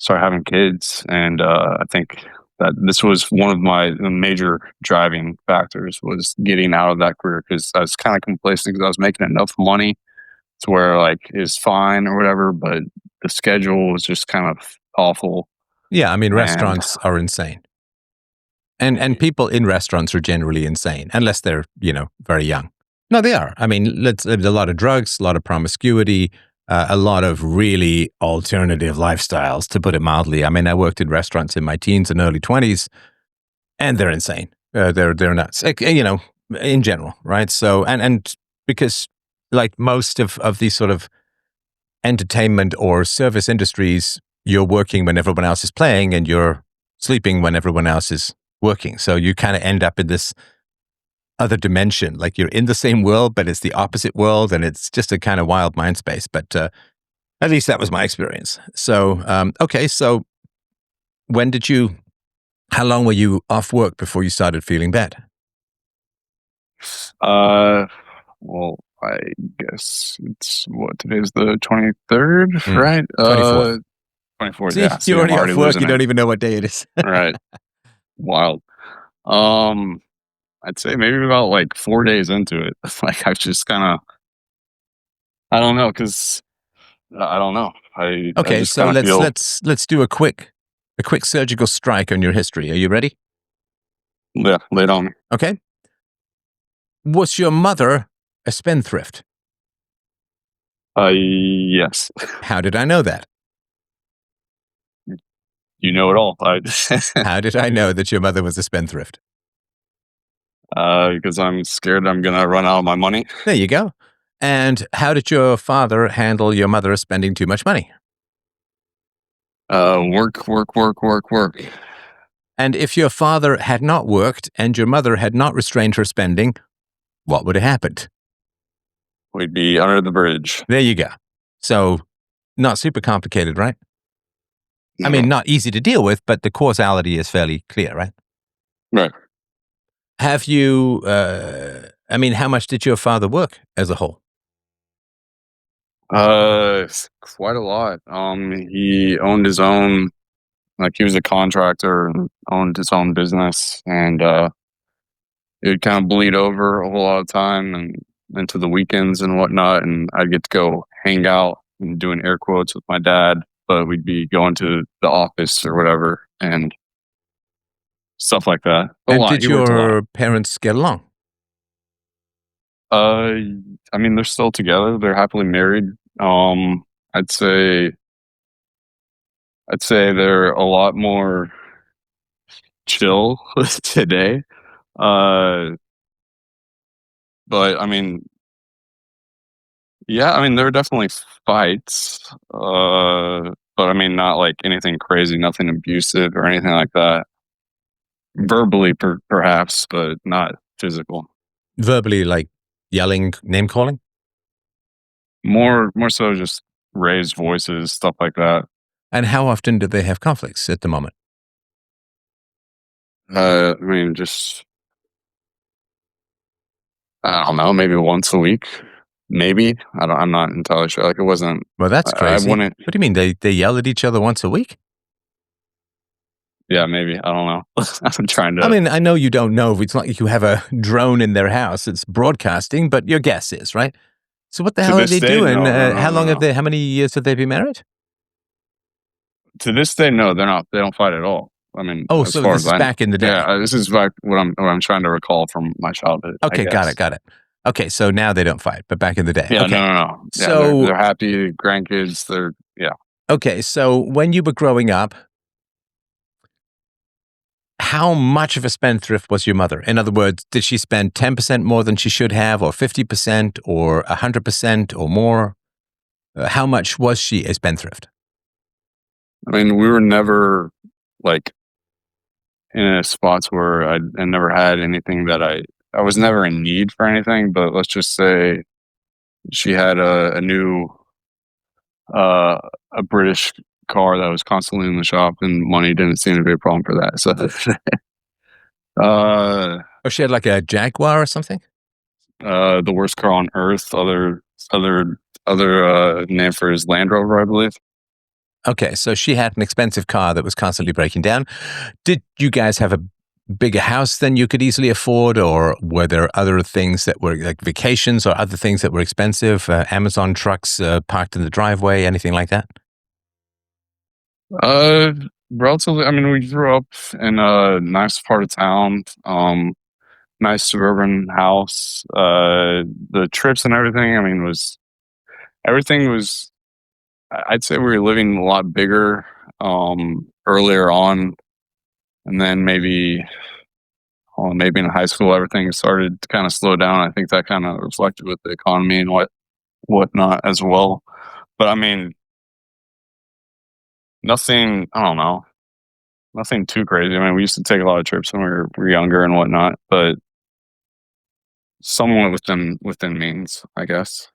having kids. And, I think that this was one of my major driving factors was getting out of that career because I was kind of complacent because I was making enough money to where like is fine or whatever, but the schedule was just kind of awful. Yeah, I mean, And restaurants are insane. And people in restaurants are generally insane, unless they're, very young. No, they are. I mean, there's a lot of drugs, a lot of promiscuity, a lot of really alternative lifestyles, to put it mildly. I mean, I worked in restaurants in my teens and early 20s, and they're insane. They're nuts, in general, right? So, and because like most of these sort of entertainment or service industries, you're working when everyone else is playing and you're sleeping when everyone else is working. So you kind of end up in this other dimension, like you're in the same world, but it's the opposite world, and it's just a kind of wild mind space. But at least that was my experience. So, okay, so how long were you off work before you started feeling bad? well, I guess it's what today's the 23rd, right? 24th. 24th. See, Yeah, you're I'm already off work. losing You don't it. even know what day it is. Right. Wild. I'd say maybe about like 4 days into it. Like I've just kind of, I don't know, because I don't know. I Okay, just so kind of feel. let's do a quick surgical strike on your history. Are you ready? Yeah, lay it on me. Okay. Was your mother a spendthrift? Yes. How did I know that? You know it all. How did I know that your mother was a spendthrift? Because I'm scared I'm gonna run out of my money. There you go. And how did your father handle your mother spending too much money? Work. And if your father had not worked and your mother had not restrained her spending, what would have happened? We'd be under the bridge. There you go. So, not super complicated, right? I mean, not easy to deal with, but the causality is fairly clear, right? Right. Have you, how much did your father work as a whole? Quite a lot. He owned his own, like he was a contractor and owned his own business, and it would kind of bleed over a whole lot of time and into the weekends and whatnot. And I'd get to go hang out and doing air quotes with my dad, but we'd be going to the office or whatever and stuff like that. And did your parents get along? I mean, they're still together. They're happily married. I'd say they're a lot more chill today. But I mean, yeah, I mean, there are definitely fights. But I mean, not like anything crazy, nothing abusive or anything like that. Verbally, perhaps, but not physical. Verbally, like yelling, name calling? More so just raised voices, stuff like that. And how often do they have conflicts at the moment? I mean, just I don't know, maybe once a week, maybe. I'm not entirely sure. Like it wasn't. Well, that's I crazy. wouldn't. What do you mean? They yell at each other once a week? Yeah, maybe. I don't know. I'm trying to. I mean, I know you don't know. It's not like you have a drone in their house. It's broadcasting, but your guess is, right? So what the To hell are this they day, doing? no, How long no. have they? How many years have they been married? To this day, no, they're not. They don't fight at all. I mean, Oh, as so far this as is I know. back in the day. Yeah, this is like what I'm trying to recall from my childhood. I Okay, got guess. it. Okay, so now they don't fight, but back in the day. Yeah, Okay. no. Yeah, So they're happy grandkids. okay, so when you were growing up, how much of a spendthrift was your mother? In other words, did she spend 10% more than she should have, or 50%, or 100%, or more? How much was she a spendthrift? I mean, we were never like in a spots where I never had anything that I was never in need for anything. But let's just say she had a new a British car that was constantly in the shop, and money didn't seem to be a problem for that. So, Oh, she had like a Jaguar or something? the worst car on earth. Other name for his Land Rover, I believe. Okay, so she had an expensive car that was constantly breaking down. Did you guys have a bigger house than you could easily afford, or were there other things that were like vacations or other things that were expensive? Amazon trucks parked in the driveway, anything like that? Relatively. I mean, we grew up in a nice part of town. Nice suburban house. The trips and everything. I mean, everything was. I'd say we were living a lot bigger earlier on, and then maybe in high school everything started to kind of slow down. I think that kind of reflected with the economy and whatnot as well. But I mean, nothing. I don't know. Nothing too crazy. I mean, we used to take a lot of trips when we were younger and whatnot, but somewhat within means, I guess.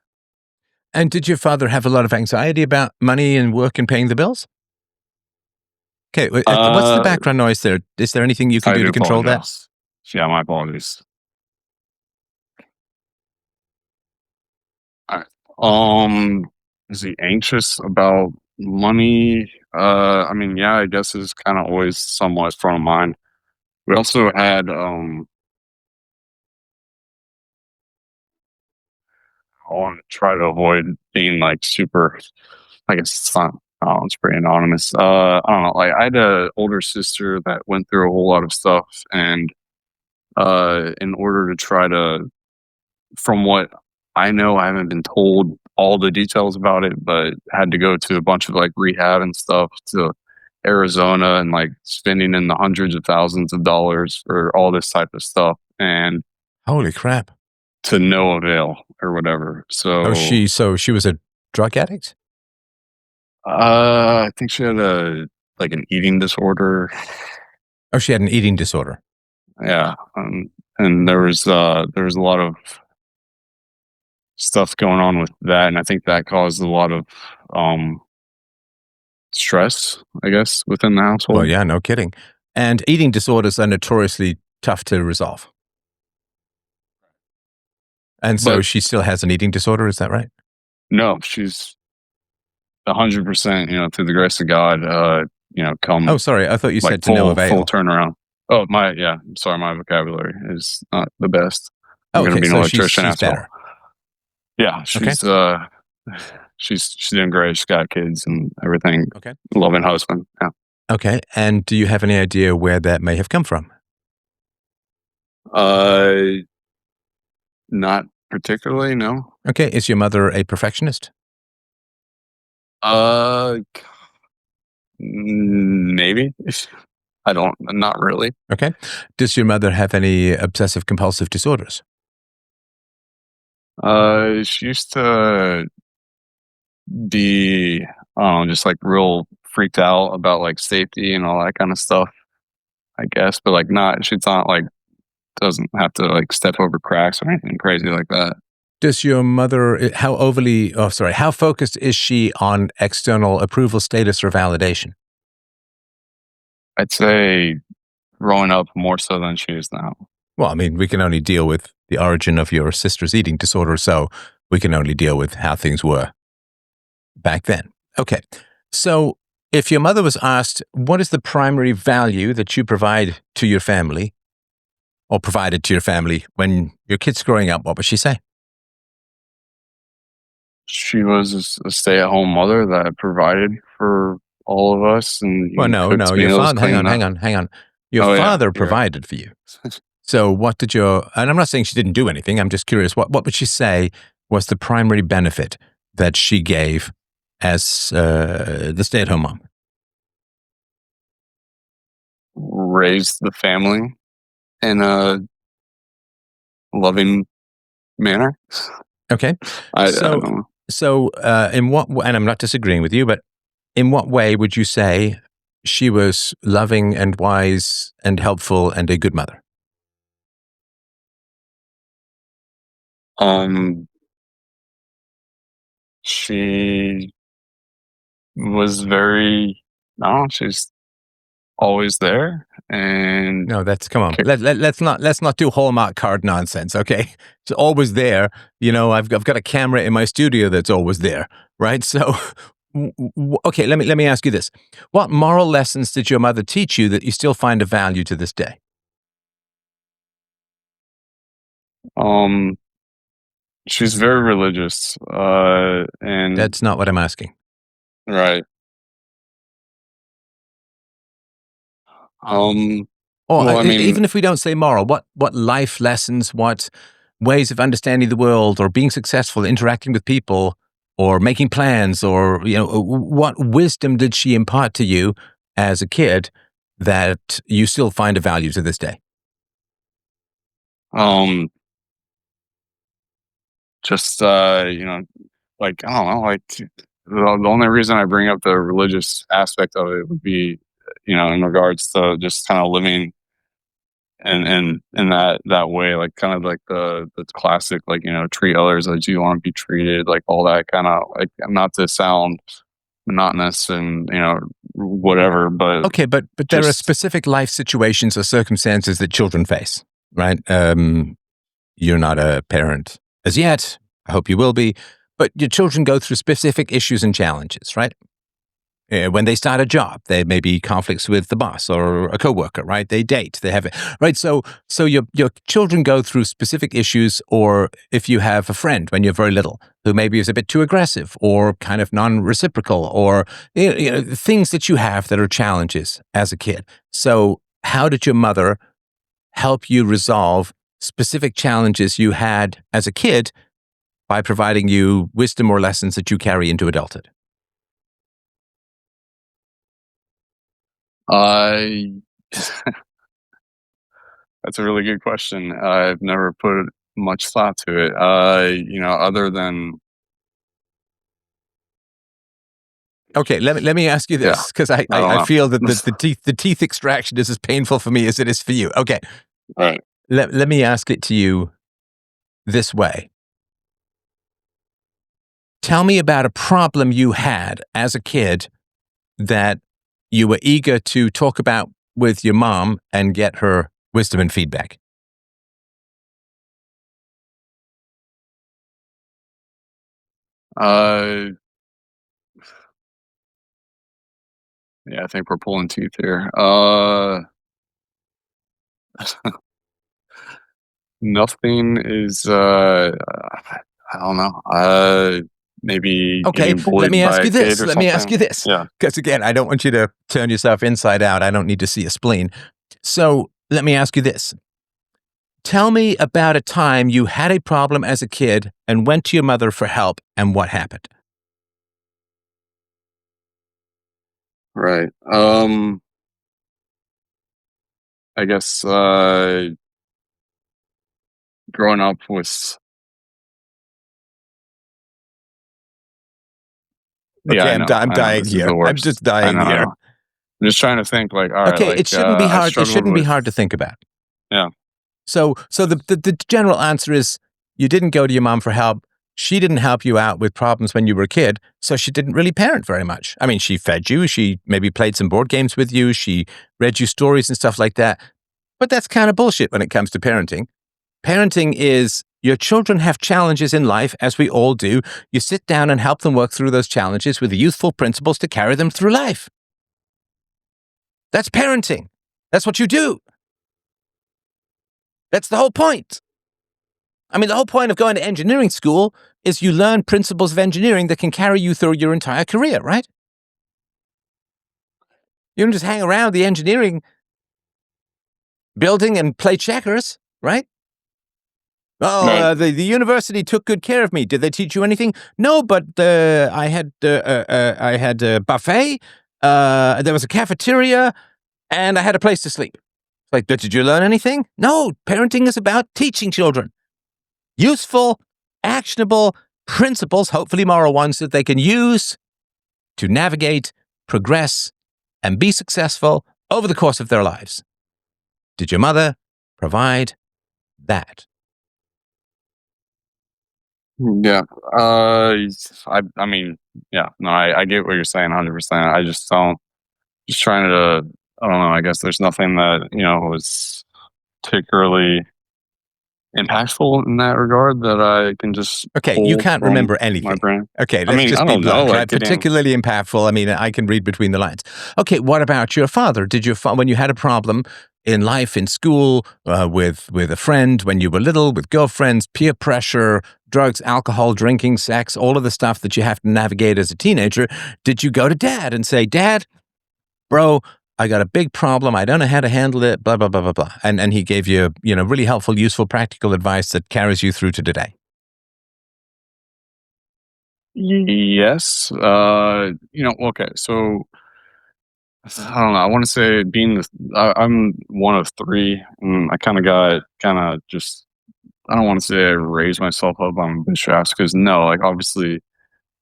And did your father have a lot of anxiety about money and work and paying the bills? Okay, what's the background noise there? Is there anything you can I do do to control that? apologize. Yeah, my apologies. All right. Is he anxious about money? I mean, yeah, I guess is kind of always somewhat front of mind. We also had I want to try to avoid being like super. I guess it's not. Oh, it's pretty anonymous. I don't know. Like I had an older sister that went through a whole lot of stuff, and in order to try to, from what I know, I haven't been told all the details about it, but had to go to a bunch of like rehab and stuff to Arizona and like spending in the hundreds of thousands of dollars for all this type of stuff, and Holy crap. to no avail or whatever. So she was a drug addict? I think she had an eating disorder. Oh, she had an eating disorder. Yeah, and there was a lot of stuff going on with that, and I think that caused a lot of stress, I guess, within the household. Well, yeah, no kidding. And eating disorders are notoriously tough to resolve. And so But she still has an eating disorder, is that right? no, she's 100%. Through the grace of God, come. Oh, sorry, I thought you like said to no avail. full turnaround. Oh, sorry, my vocabulary is not the best. I'm Oh, going to okay, be an so electrician she's after all. better. Yeah, she's doing great. She's got kids and everything. Okay. Loving husband. Yeah. Okay, and do you have any idea where that may have come from? Not particularly, no. Okay, is your mother a perfectionist? Maybe. Not really. Okay. Does your mother have any obsessive compulsive disorders? She used to be, I don't know, just like real freaked out about like safety and all that kind of stuff, I guess, but like she's not like doesn't have to like step over cracks or anything crazy like that. Does your mother, how focused is she on external approval, status, or validation? I'd say growing up more so than she is now. Well, I mean, we can only deal with the origin of your sister's eating disorder, so we can only deal with how things were back then. Okay. So if your mother was asked, what is the primary value that you provide to your family or provided to your family when your kid's growing up, what would she say? She was a stay-at-home mother that provided for all of us, and Well, no, cooked your meals, father, hang cleaned on. Your Oh, yeah, father you're right. provided for you. So what did and I'm not saying she didn't do anything. I'm just curious, what would she say was the primary benefit that she gave as the stay-at-home mom? Raised the family in a loving manner. Okay. I don't know. So in what, and I'm not disagreeing with you, but in what way would you say she was loving and wise and helpful and a good mother? She was very, no, she's always there, and No, come on. Okay. Let's not do Hallmark card nonsense. Okay, it's always there. You know, I've got a camera in my studio that's always there, right? So, okay, let me ask you this: what moral lessons did your mother teach you that you still find of value to this day? she's very religious, and That's not what I'm asking. right. Or Well, I mean, even if we don't say moral, what life lessons, what ways of understanding the world, or being successful, interacting with people, or making plans, or what wisdom did she impart to you as a kid that you still find of value to this day? just like I don't know, like the only reason I bring up the religious aspect of it would be, in regards to just kind of living in that way, like kind of like the classic, like, treat others as you want to be treated, like all that kind of, like, not to sound monotonous and whatever, but Okay, but there are just specific life situations or circumstances that children face, right? You're not a parent as yet. I hope you will be. But your children go through specific issues and challenges, right? When they start a job, there may be conflicts with the boss or a coworker, right? They date, they have it, right? So your children go through specific issues, or if you have a friend when you're very little who maybe is a bit too aggressive or kind of non-reciprocal, or things that you have that are challenges as a kid. So how did your mother help you resolve specific challenges you had as a kid by providing you wisdom or lessons that you carry into adulthood? I that's a really good question. I've never put much thought to it. Other than Okay, let me ask you yeah, this, because I I don't know. feel that the teeth extraction is as painful for me as it is for you. Okay, Right. let me ask it to you this way. Tell me about a problem you had as a kid that you were eager to talk about with your mom and get her wisdom and feedback. Uh, yeah, I think we're pulling teeth here. Nothing is. I don't know. Maybe Okay, getting bullied by a kid or Let me ask something. you this. Yeah. Because again, I don't want you to turn yourself inside out. I don't need to see a spleen. So let me ask you this. Tell me about a time you had a problem as a kid and went to your mother for help, and what happened. Right. I guess growing up with. Yeah, Okay, I know. I'm I know. dying This is here. the I'm worst. just I dying know. I here. know. I'm just trying to think. Like, all right. Okay, Like, it shouldn't be I hard. It struggled shouldn't be with. hard to think about. Yeah. So the general answer is you didn't go to your mom for help. She didn't help you out with problems when you were a kid, so she didn't really parent very much. I mean, she fed you. She maybe played some board games with you. She read you stories and stuff like that. But that's kind of bullshit when it comes to parenting. Parenting is your children have challenges in life, as we all do. You sit down and help them work through those challenges with youthful principles to carry them through life. That's parenting. That's what you do. That's the whole point. I mean, the whole point of going to engineering school is you learn principles of engineering that can carry you through your entire career, right? You don't just hang around the engineering building and play checkers, right? Oh, the university took good care of me. Did they teach you anything? No, but I had a buffet. There was a cafeteria, and I had a place to sleep. Like, did you learn anything? No, parenting is about teaching children useful, actionable principles, hopefully moral ones, that they can use to navigate, progress, and be successful over the course of their lives. Did your mother provide that? Yeah. I mean, yeah. No, I get what you're saying 100%. I just don't, just trying to, I don't know, I guess there's nothing that, was particularly impactful in that regard that I can just Okay, you pull can't from remember my anything. brain. Okay, I let's mean, just I be don't blunt, know, right? like getting, Particularly impactful. I mean, I can read between the lines. Okay, what about your father? Did your when you had a problem in life, in school, with a friend when you were little, with girlfriends, peer pressure, drugs, alcohol, drinking, sex, all of the stuff that you have to navigate as a teenager, did you go to dad and say, Dad, bro, I got a big problem. I don't know how to handle it, blah, blah, blah, blah, blah. And he gave you, really helpful, useful, practical advice that carries you through to today. yes. Okay. So I don't know. I want to say I'm one of three, and I kind of just, I don't want to say I raised myself up on bootstraps, because no, like obviously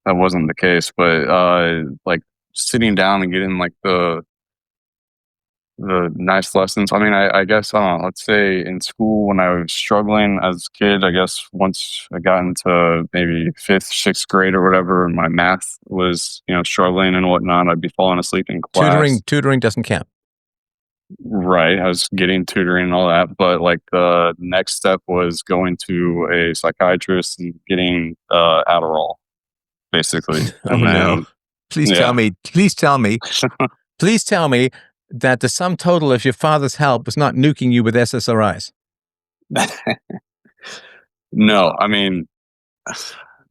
that wasn't the case, but like sitting down and getting like the nice lessons. I mean, I guess, I don't know, let's say in school when I was struggling as a kid, I guess once I got into maybe 5th, 6th grade or whatever, and my math was, struggling and whatnot, I'd be falling asleep in class. Tutoring doesn't count. Right. I was getting tutoring and all that. But like the next step was going to a psychiatrist and getting Adderall, basically. And no. Please tell me that the sum total of your father's help was not nuking you with SSRIs. No, I mean,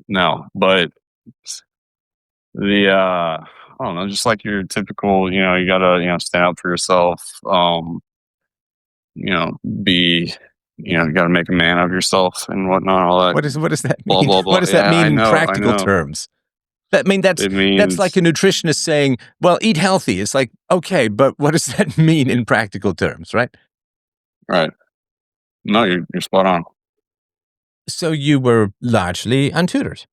no, but I don't know, just like your typical, you gotta, stand up for yourself, be, you gotta make a man of yourself and whatnot, all that. What does that blah, mean? blah, blah. What does that Yeah, mean I in know, practical terms? That mean that's It means, like a nutritionist saying, "Well, eat healthy." It's like, okay, but what does that mean in practical terms, right? right. No, you're spot on. So you were largely untutored.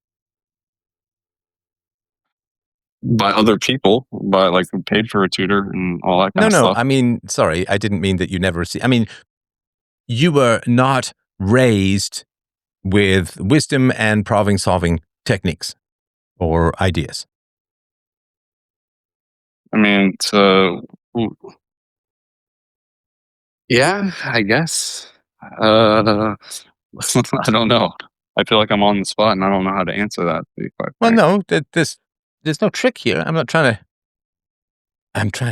By other people, by like who paid for a tutor and all that kind of stuff. I mean, sorry, I didn't mean that you never see. I mean, you were not raised with wisdom and problem-solving techniques or ideas. I mean, yeah, I guess. I don't know. I feel like I'm on the spot and I don't know how to answer that, to be quite Well, frank. no, there's no trick here. I'm trying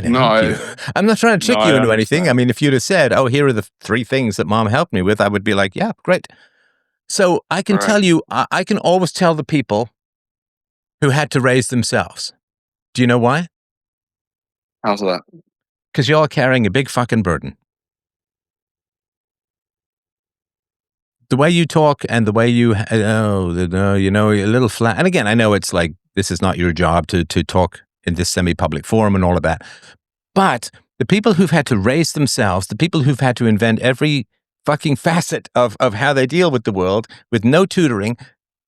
to No, help you. I'm not trying to trick No, you I into anything. understand. I mean, if you'd have said, "Oh, here are the 3 things that mom helped me with," I would be like, "Yeah, great." So I can Right. tell you, I can always tell the people who had to raise themselves. Do you know why? How's that? Because you're carrying a big fucking burden. The way you talk and the way you, you're a little flat. And again, I know it's like, this is not your job to talk in this semi-public forum and all of that. But the people who've had to raise themselves, the people who've had to invent every fucking facet of how they deal with the world with no tutoring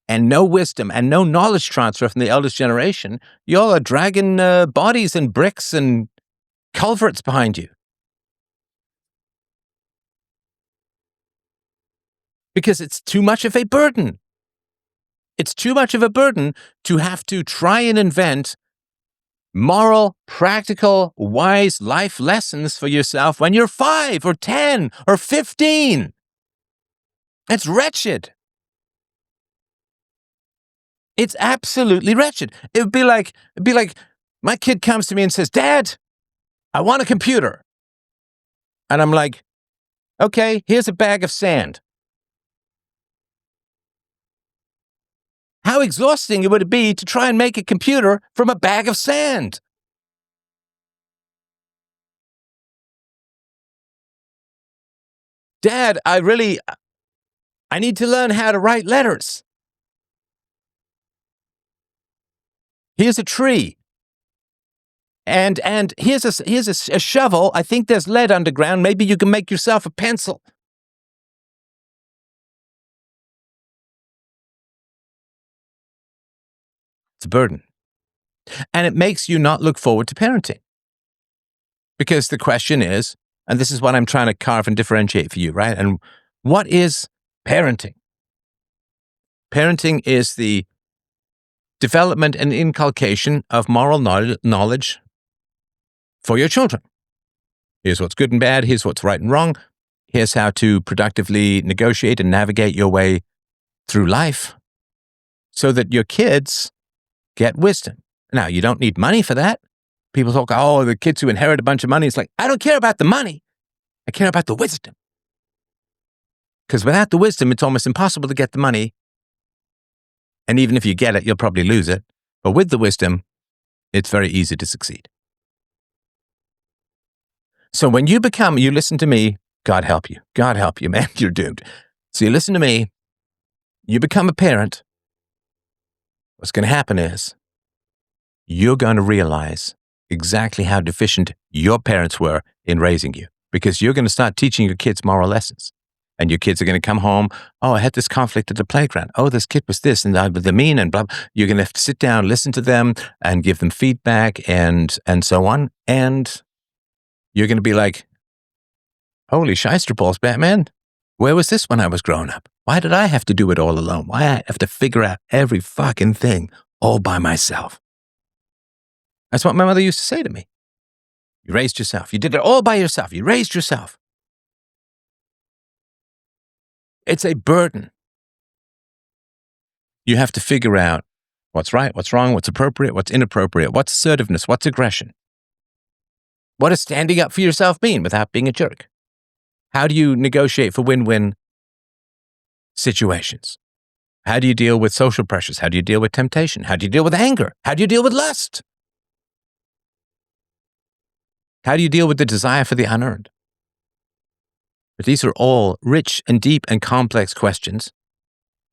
and no wisdom and no knowledge transfer from the eldest generation, y'all are dragging bodies and bricks and culverts behind you. because it's too much of a burden. It's too much of a burden to have to try and invent moral, practical, wise life lessons for yourself when you're 5 or 10 or 15. It's wretched. It's absolutely wretched. It'd be like my kid comes to me and says, "Dad, I want a computer." And I'm like, "Okay, here's a bag of sand." How exhausting would it be to try and make a computer from a bag of sand? "Dad, I need to learn how to write letters. Here's a tree. And here's a shovel. I think there's lead underground. Maybe you can make yourself a pencil." It's a burden. And it makes you not look forward to parenting. Because the question is, and this is what I'm trying to carve and differentiate for you, right? And what is parenting? Parenting is the development and inculcation of moral knowledge for your children. Here's what's good and bad. Here's what's right and wrong. Here's how to productively negotiate and navigate your way through life so that your kids get wisdom. Now, you don't need money for that. People talk, "Oh, the kids who inherit a bunch of money." It's like, I don't care about the money. I care about the wisdom. Because without the wisdom, it's almost impossible to get the money. And even if you get it, you'll probably lose it. But with the wisdom, it's very easy to succeed. So when you listen to me, God help you. God help you, man. You're doomed. So you listen to me, you become a parent. What's going to happen is you're going to realize exactly how deficient your parents were in raising you, because you're going to start teaching your kids moral lessons. And your kids are going to come home, "Oh, I had this conflict at the playground. Oh, this kid was this and the mean and blah, blah." You're going to have to sit down, listen to them and give them feedback and so on. And you're going to be like, "Holy shyster balls, Batman. Where was this when I was growing up? Why did I have to do it all alone? Why I have to figure out every fucking thing all by myself?" That's what my mother used to say to me. "You raised yourself. You did it all by yourself. You raised yourself." It's a burden. You have to figure out what's right, what's wrong, what's appropriate, what's inappropriate, what's assertiveness, what's aggression. What does standing up for yourself mean without being a jerk? How do you negotiate for win-win situations? How do you deal with social pressures? How do you deal with temptation? How do you deal with anger? How do you deal with lust? How do you deal with the desire for the unearned? But these are all rich and deep and complex questions.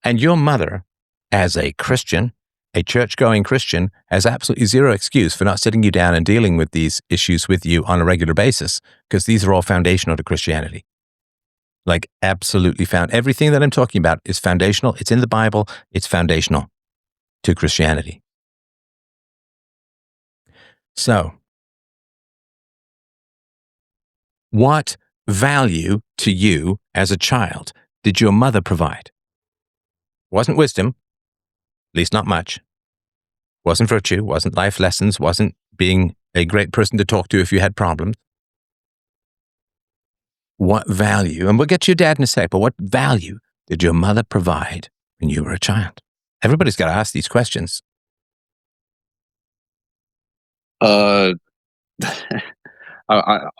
And your mother, as a Christian, a church-going Christian, has absolutely zero excuse for not sitting you down and dealing with these issues with you on a regular basis, because these are all foundational to Christianity. Like absolutely everything that I'm talking about is foundational. It's in the Bible. It's foundational to Christianity. So, what value to you as a child did your mother provide? Wasn't wisdom, at least not much. Wasn't virtue, wasn't life lessons, wasn't being a great person to talk to if you had problems. What value, and we'll get to your dad in a sec, but what value did your mother provide when you were a child? Everybody's got to ask these questions.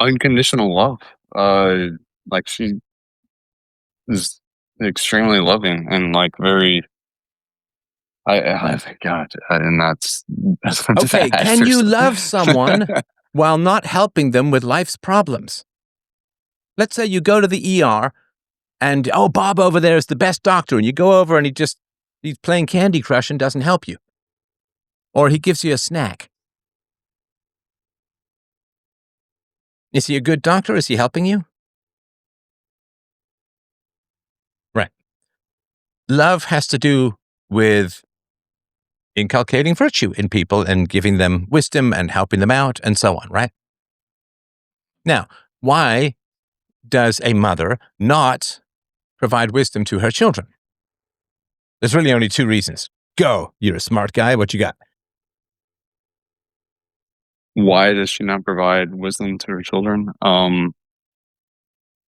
Unconditional love. Like she is extremely loving and like very. God, and that's Okay. Can you love someone while not helping them with life's problems? Let's say you go to the ER and, "Oh, Bob over there is the best doctor," and you go over and he's playing Candy Crush and doesn't help you. Or he gives you a snack. Is he a good doctor? Is he helping you? Right. Love has to do with inculcating virtue in people and giving them wisdom and helping them out and so on, right? Now, why does a mother not provide wisdom to her children? There's really only two reasons. Go. You're a smart guy. What you got? Why does she not provide wisdom to her children?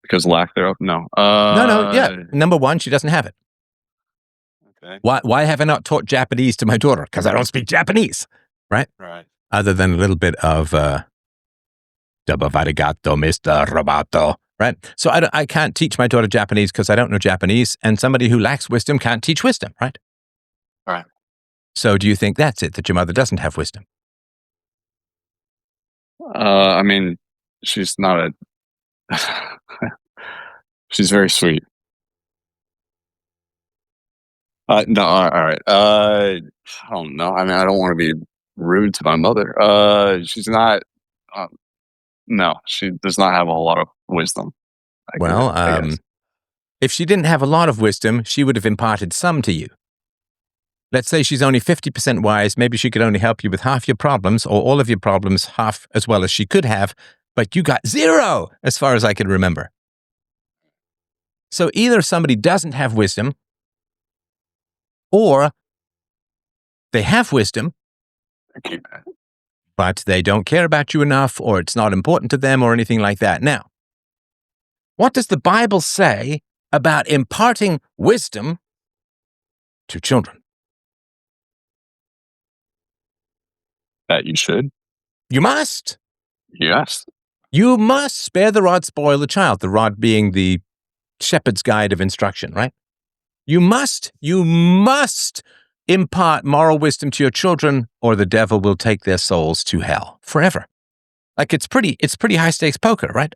Because lack thereof? No. No. Yeah. Number one, she doesn't have it. Okay. Why have I not taught Japanese to my daughter? Because I don't speak Japanese, right? Right. Other than a little bit of Dobo varigato, Mr. Roboto, right? So I can't teach my daughter Japanese because I don't know Japanese, and somebody who lacks wisdom can't teach wisdom, right? Right. So do you think that's it, that your mother doesn't have wisdom? I mean, she's not a. She's very sweet. No, all right. I don't know. I mean, I don't want to be rude to my mother. She's not. No, she does not have a whole lot of wisdom. I guess. If she didn't have a lot of wisdom, she would have imparted some to you. Let's say she's only 50% wise. Maybe she could only help you with half your problems or all of your problems half as well as she could have, but you got 0 as far as I can remember. So either somebody doesn't have wisdom or they have wisdom, but they don't care about you enough, or it's not important to them, or anything like that. Now, what does the Bible say about imparting wisdom to children? That you should. You must. Yes. You must spare the rod, spoil the child. The rod being the shepherd's guide of instruction, right? You must impart moral wisdom to your children, or the devil will take their souls to hell forever. Like it's pretty high stakes poker, right?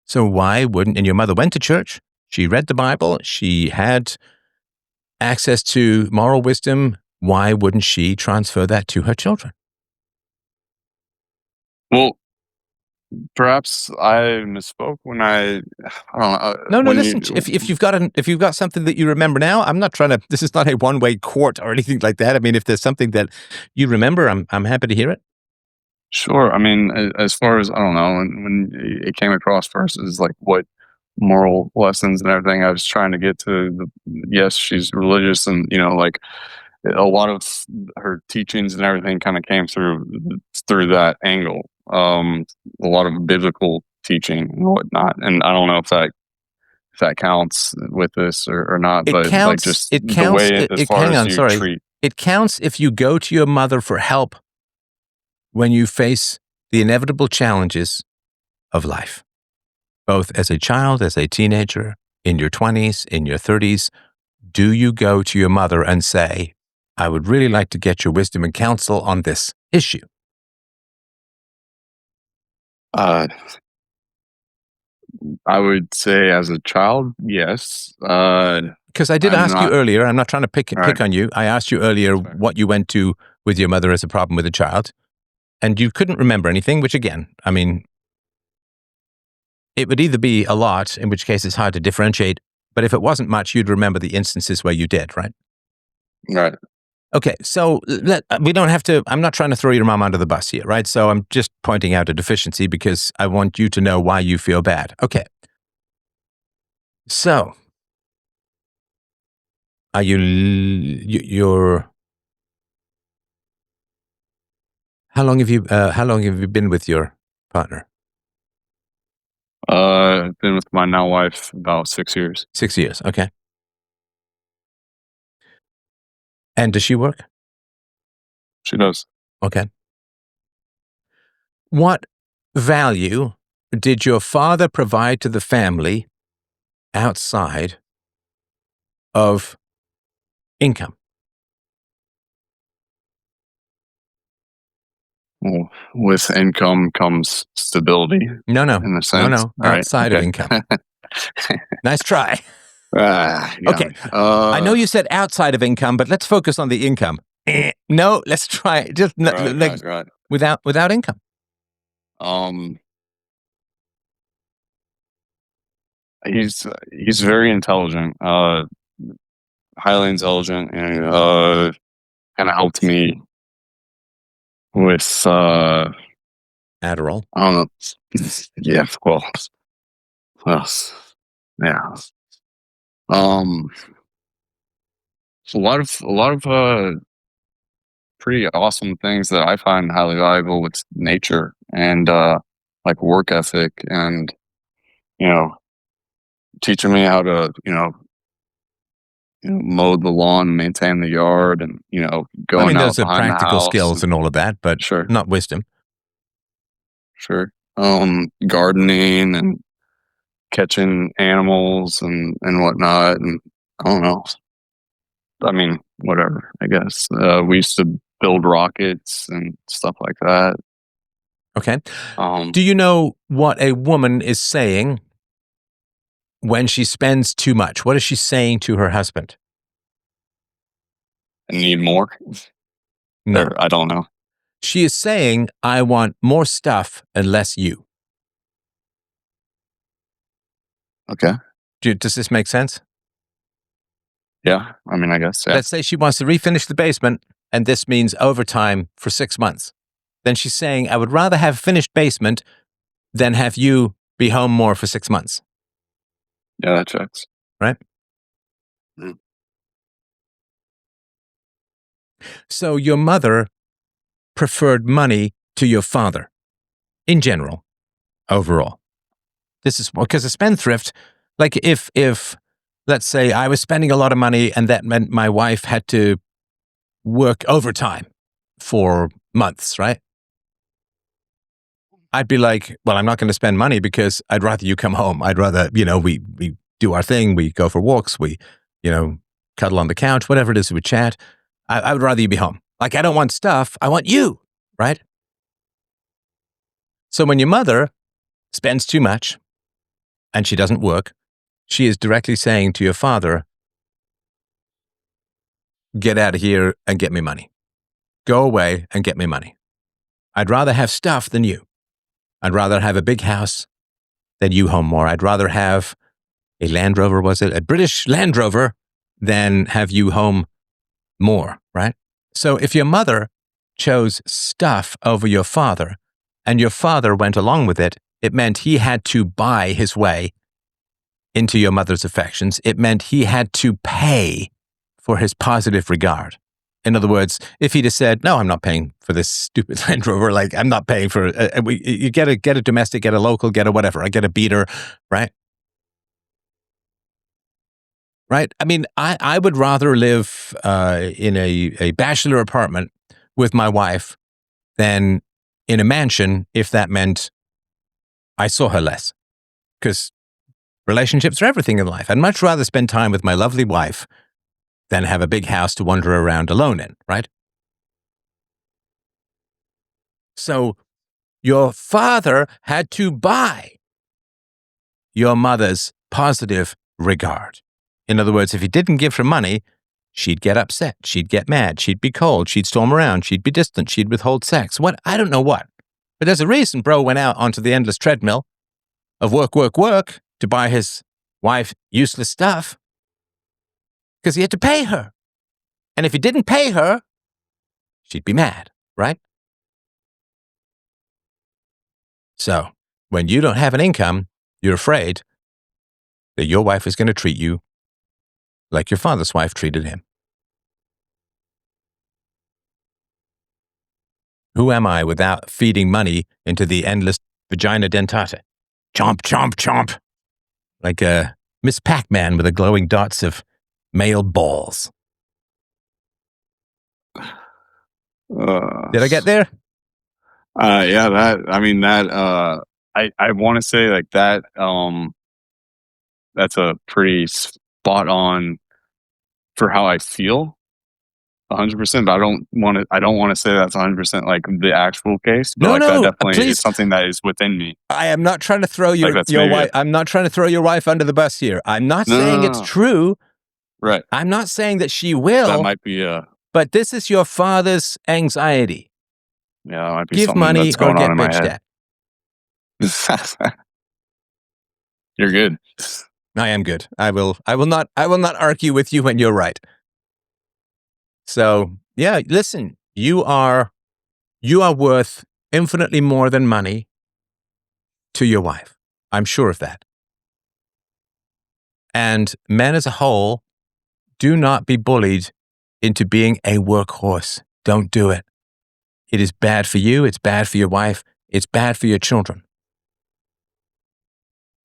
So why wouldn't, and your mother went to church, she read the Bible, she had access to moral wisdom, why wouldn't she transfer that to her children? Well, perhaps I misspoke when I don't know. No, listen, if you've got something that you remember now, I'm not trying to, this is not a one-way court or anything like that. I mean, if there's something that you remember, I'm happy to hear it. Sure. I mean, as far as I don't know, when it came across first, is like what moral lessons and everything. I was trying to get to yes, she's religious, and like a lot of her teachings and everything kind of came through that angle. A lot of biblical teaching and whatnot, and I don't know if that counts with this or not. But like just the way as far as you treat. It counts if you go to your mother for help when you face the inevitable challenges of life, both as a child, as a teenager, in your 20s, in your 30s. Do you go to your mother and say, I would really like to get your wisdom and counsel on this issue? I would say as a child, yes. Because I did ask you earlier, I'm not trying to pick on you. I asked you earlier what you went to with your mother as a problem with a child, and you couldn't remember anything, which again, I mean, it would either be a lot, in which case it's hard to differentiate, but if it wasn't much, you'd remember the instances where you did, right? Right. Okay, so we don't have to, I'm not trying to throw your mom under the bus here, right? So I'm just pointing out a deficiency because I want you to know why you feel bad. Okay. So, are you're, how long have you been with your partner? I've been with my now wife about 6 years. 6 years, okay. And does she work? She does. Okay. What value did your father provide to the family outside of income? Well, with income comes stability. No. In a sense. No. Outside of income. Nice try. Okay. I know you said outside of income, but let's focus on the income. No, let's try it. Just right. Without income. He's very intelligent, highly intelligent, and kind of helped me with Adderall. I don't know. Yeah, well, Yeah. Um, a lot of pretty awesome things that I find highly valuable with nature and like work ethic and you know teaching me how to mow the lawn, maintain the yard, and I mean, going out those are behind the practical house. skills and all of that, but Sure, not wisdom. sure. Gardening and catching animals and whatnot, and I don't know. I mean, whatever. I guess we used to build rockets and stuff like that. Okay. Um, Do you know what a woman is saying when she spends too much? What is she saying to her husband? I need more. No. Or, I don't know. She is saying, I want more stuff and less you. Okay. Does this make sense? Yeah. I mean, I guess. Yeah. Let's say she wants to refinish the basement, and this means overtime for 6 months. Then she's saying, I would rather have a finished basement than have you be home more for 6 months. Yeah, that checks. Right? Mm. So your mother preferred money to your father in general, overall. This is because a spendthrift, like if let's say I was spending a lot of money and that meant my wife had to work overtime for months, right? I'd be like, well, I'm not going to spend money because I'd rather you come home. I'd rather, we do our thing. We go for walks. We, cuddle on the couch, whatever it is, we chat. I would rather you be home. Like, I don't want stuff. I want you, right? So when your mother spends too much and she doesn't work, she is directly saying to your father, get out of here and get me money. Go away and get me money. I'd rather have stuff than you. I'd rather have a big house than you home more. I'd rather have a Land Rover, was it? A British Land Rover than have you home more, right? So if your mother chose stuff over your father and your father went along with it, it meant he had to buy his way into your mother's affections. It meant he had to pay for his positive regard. In other words, if he'd have said, no, I'm not paying for this stupid Land Rover, like I'm not paying for you get a domestic, get a local, get a whatever, I get a beater, right? Right? I mean, I would rather live in a bachelor apartment with my wife than in a mansion if that meant I saw her less. Because relationships are everything in life. I'd much rather spend time with my lovely wife than have a big house to wander around alone in, right? So your father had to buy your mother's positive regard. In other words, if he didn't give her money, she'd get upset, she'd get mad, she'd be cold, she'd storm around, she'd be distant, she'd withhold sex. What? I don't know what. But there's a reason bro went out onto the endless treadmill of work, work, work to buy his wife useless stuff because he had to pay her. And if he didn't pay her, she'd be mad, right? So when you don't have an income, you're afraid that your wife is going to treat you like your father's wife treated him. Who am I without feeding money into the endless vagina dentata? Chomp, chomp, chomp. Like a Miss Pac-Man with the glowing dots of male balls. Did I get there? Yeah, I want to say like that, that's a pretty spot on for how I feel 100%, but I don't want to say that's 100% like the actual case, but No, that definitely please. is something that is within me. I am not trying to throw your that's your maybe wife. I'm not trying to throw your wife under the bus here. I'm not saying it's No. true. Right. I'm not saying that she will. That might be but this is your father's anxiety. that might be Give something money that's or going on get in my bitched head. at. You're good. I am good. I will not argue with you when you're right. So, yeah, listen, you are worth infinitely more than money to your wife. I'm sure of that. And men as a whole, do not be bullied into being a workhorse. Don't do it. It is bad for you. It's bad for your wife. It's bad for your children.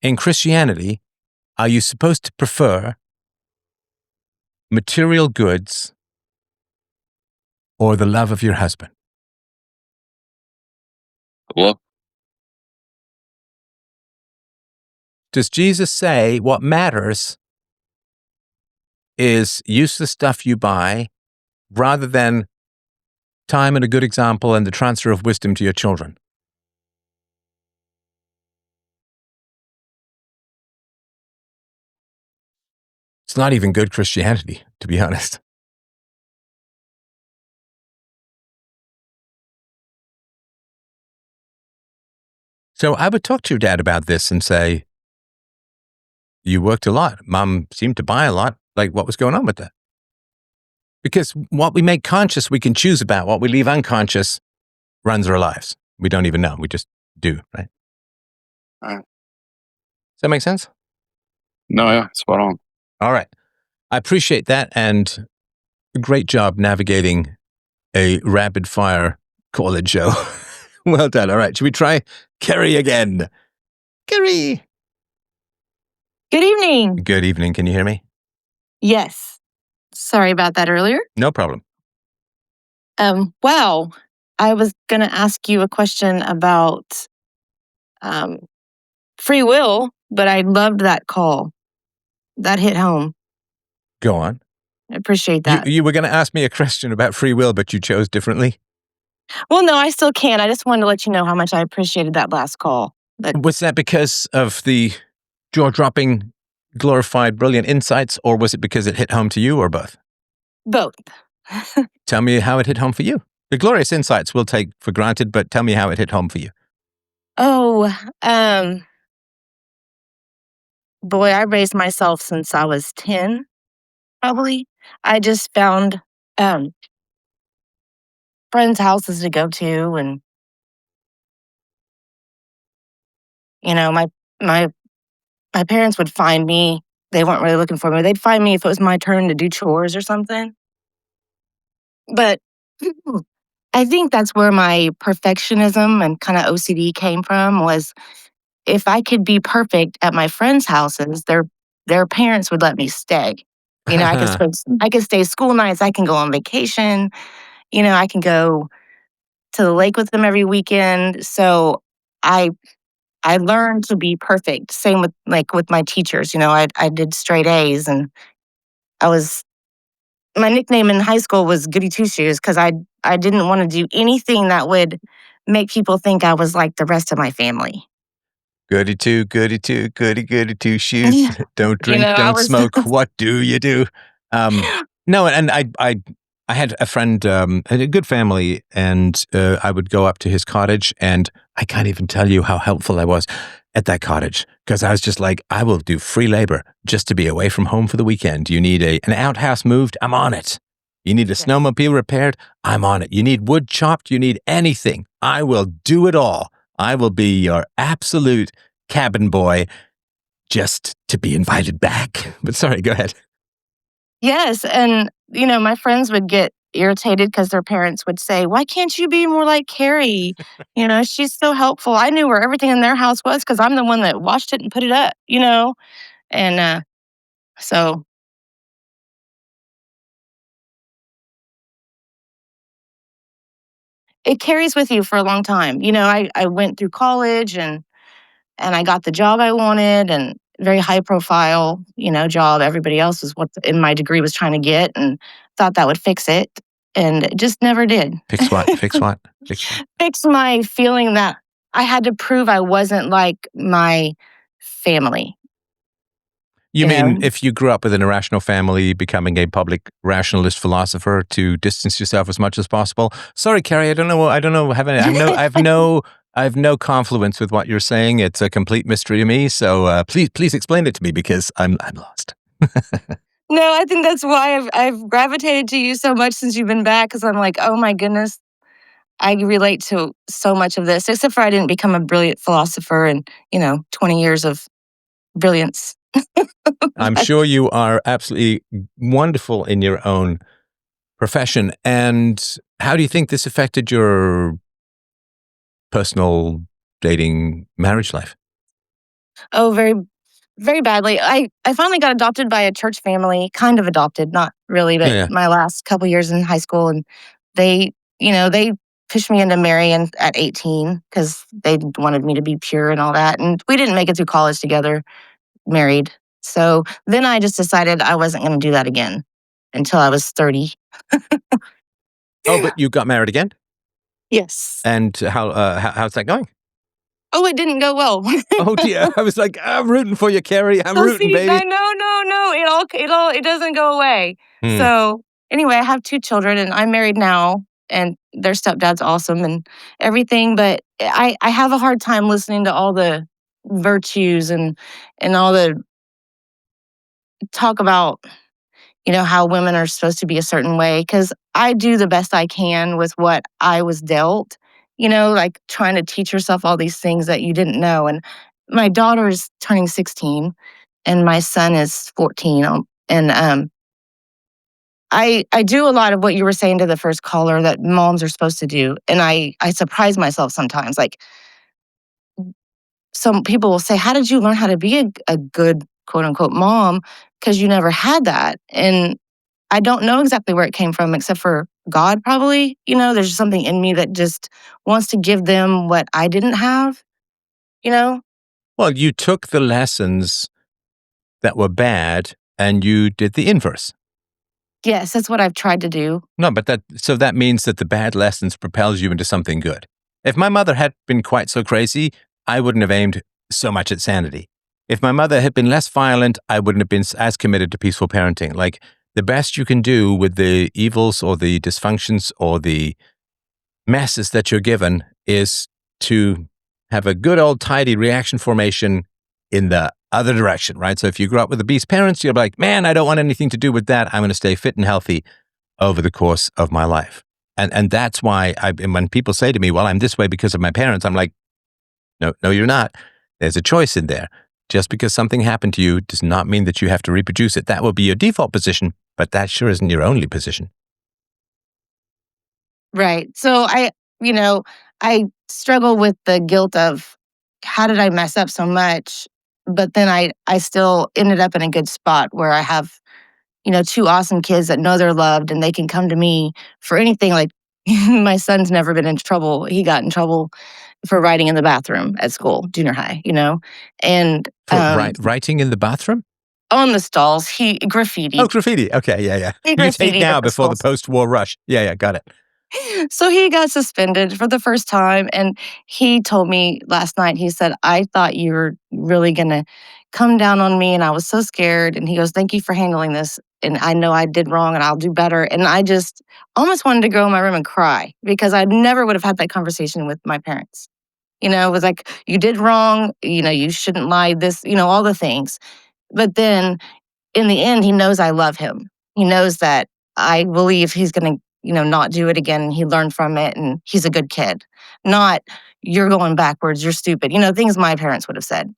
In Christianity, are you supposed to prefer material goods or the love of your husband? Well, Does Jesus say what matters is useless stuff you buy rather than time and a good example and the transfer of wisdom to your children? It's not even good Christianity, to be honest. So I would talk to your dad about this and say, you worked a lot. Mom seemed to buy a lot. Like, what was going on with that? Because what we make conscious, we can choose about. What we leave unconscious runs our lives. We don't even know. We just do, right? Right. Does that make sense? No, yeah, spot on. All right. I appreciate that. And great job navigating a rapid fire college show. Well done. All right. Should we try Kerry again? Kerry. Good evening. Good evening. Can you hear me? Yes. Sorry about that earlier. No problem. Wow. I was going to ask you a question about free will, but I loved that call. That hit home. Go on. I appreciate that. You were going to ask me a question about free will, but you chose differently. Well, no, I still can. I just wanted to let you know how much I appreciated that last call. Was that because of the jaw-dropping, glorified, brilliant insights, or was it because it hit home to you, or both? Both. Tell me how it hit home for you. The glorious insights we'll take for granted, but tell me how it hit home for you. Oh, boy, I raised myself since I was 10, probably. I just found friends' houses to go to, and my parents would find me. They weren't really looking for me. They'd find me if it was my turn to do chores or something. But I think that's where my perfectionism and kind of OCD came from, was if I could be perfect at my friends' houses, their parents would let me stay. I could stay school nights, I can go on vacation, I can go to the lake with them every weekend. So I learned to be perfect. Same with my teachers. I did straight A's, and my nickname in high school was Goody Two Shoes, because I didn't want to do anything that would make people think I was like the rest of my family. Goody two, goody two, goody two shoes. Don't drink, don't smoke. What do you do? No, and I had a friend, had a good family, and I would go up to his cottage, and I can't even tell you how helpful I was at that cottage, because I was just like, I will do free labor just to be away from home for the weekend. You need an outhouse moved? I'm on it. You need a snowmobile repaired? I'm on it. You need wood chopped? You need anything? I will do it all. I will be your absolute cabin boy just to be invited back. But sorry, go ahead. Yes, and my friends would get irritated because their parents would say, "Why can't you be more like Carrie? She's so helpful." I knew where everything in their house was because I'm the one that washed it and put it up, and so it carries with you for a long time. I went through college, and I got the job I wanted, and very high profile, job. Everybody else was what in my degree was trying to get, and thought that would fix it. And it just never did. Fix what? Fix what? Fix what? Fix my feeling that I had to prove I wasn't like my family. You mean if you grew up with an irrational family, becoming a public rationalist philosopher to distance yourself as much as possible? Sorry, Carrie, I don't know. I have no confluence with what you're saying. It's a complete mystery to me. So please explain it to me, because I'm lost. No, I think that's why I've gravitated to you so much since you've been back, because I'm like, oh my goodness, I relate to so much of this, except for I didn't become a brilliant philosopher and 20 years of brilliance. I'm sure you are absolutely wonderful in your own profession. And how do you think this affected your personal dating marriage life? Oh, very, very badly. I finally got adopted by a church family, kind of adopted, not really, but Yeah. my last couple years in high school. And they, they pushed me into marrying at 18 because they wanted me to be pure and all that. And we didn't make it through college together, married. So then I just decided I wasn't going to do that again until I was 30. Oh, but you got married again? Yes. And how's that going? Oh, it didn't go well. Oh dear. I was like, I'm rooting for you, Carrie. I'm So rooting, see, baby. no. It doesn't go away. So anyway, I have 2 children, and I'm married now, and their stepdad's awesome and everything. But I have a hard time listening to all the virtues and all the talk about how women are supposed to be a certain way, because I do the best I can with what I was dealt. Like trying to teach yourself all these things that you didn't know. And my daughter is turning 16 and my son is 14. And I do a lot of what you were saying to the first caller that moms are supposed to do. And I surprise myself sometimes. Like some people will say, how did you learn how to be a good quote unquote mom? Because you never had that. And I don't know exactly where it came from, except for God, probably. There's just something in me that just wants to give them what I didn't have, Well, you took the lessons that were bad and you did the inverse. Yes, that's what I've tried to do. No, but that means that the bad lessons propels you into something good. If my mother had been quite so crazy, I wouldn't have aimed so much at sanity. If my mother had been less violent, I wouldn't have been as committed to peaceful parenting. Like, the best you can do with the evils or the dysfunctions or the messes that you're given is to have a good old tidy reaction formation in the other direction, right? So if you grew up with obese parents, you're like, man, I don't want anything to do with that. I'm going to stay fit and healthy over the course of my life. And that's why when people say to me, well, I'm this way because of my parents, I'm like, no, you're not. There's a choice in there. Just because something happened to you does not mean that you have to reproduce it. That will be your default position, but that sure isn't your only position. Right. So I struggle with the guilt of how did I mess up so much? But then I still ended up in a good spot where I have, 2 awesome kids that know they're loved and they can come to me for anything. Like my son's never been in trouble. He got in trouble for writing in the bathroom at school, junior high, and For writing in the bathroom? on the stalls, he graffitied. Oh, graffiti. Okay, yeah. He Use hate graffitied now at the before the stalls. post-war rush. Yeah, got it. So he got suspended for the first time. And he told me last night, he said, I thought you were really going to come down on me. And I was so scared. And he goes, thank you for handling this. And I know I did wrong and I'll do better. And I just almost wanted to go in my room and cry because I never would have had that conversation with my parents. It was like, you did wrong. You shouldn't lie, this, all the things. But then in the end, he knows I love him. He knows that I believe he's going to, not do it again. He learned from it and he's a good kid. Not, you're going backwards, you're stupid. Things my parents would have said.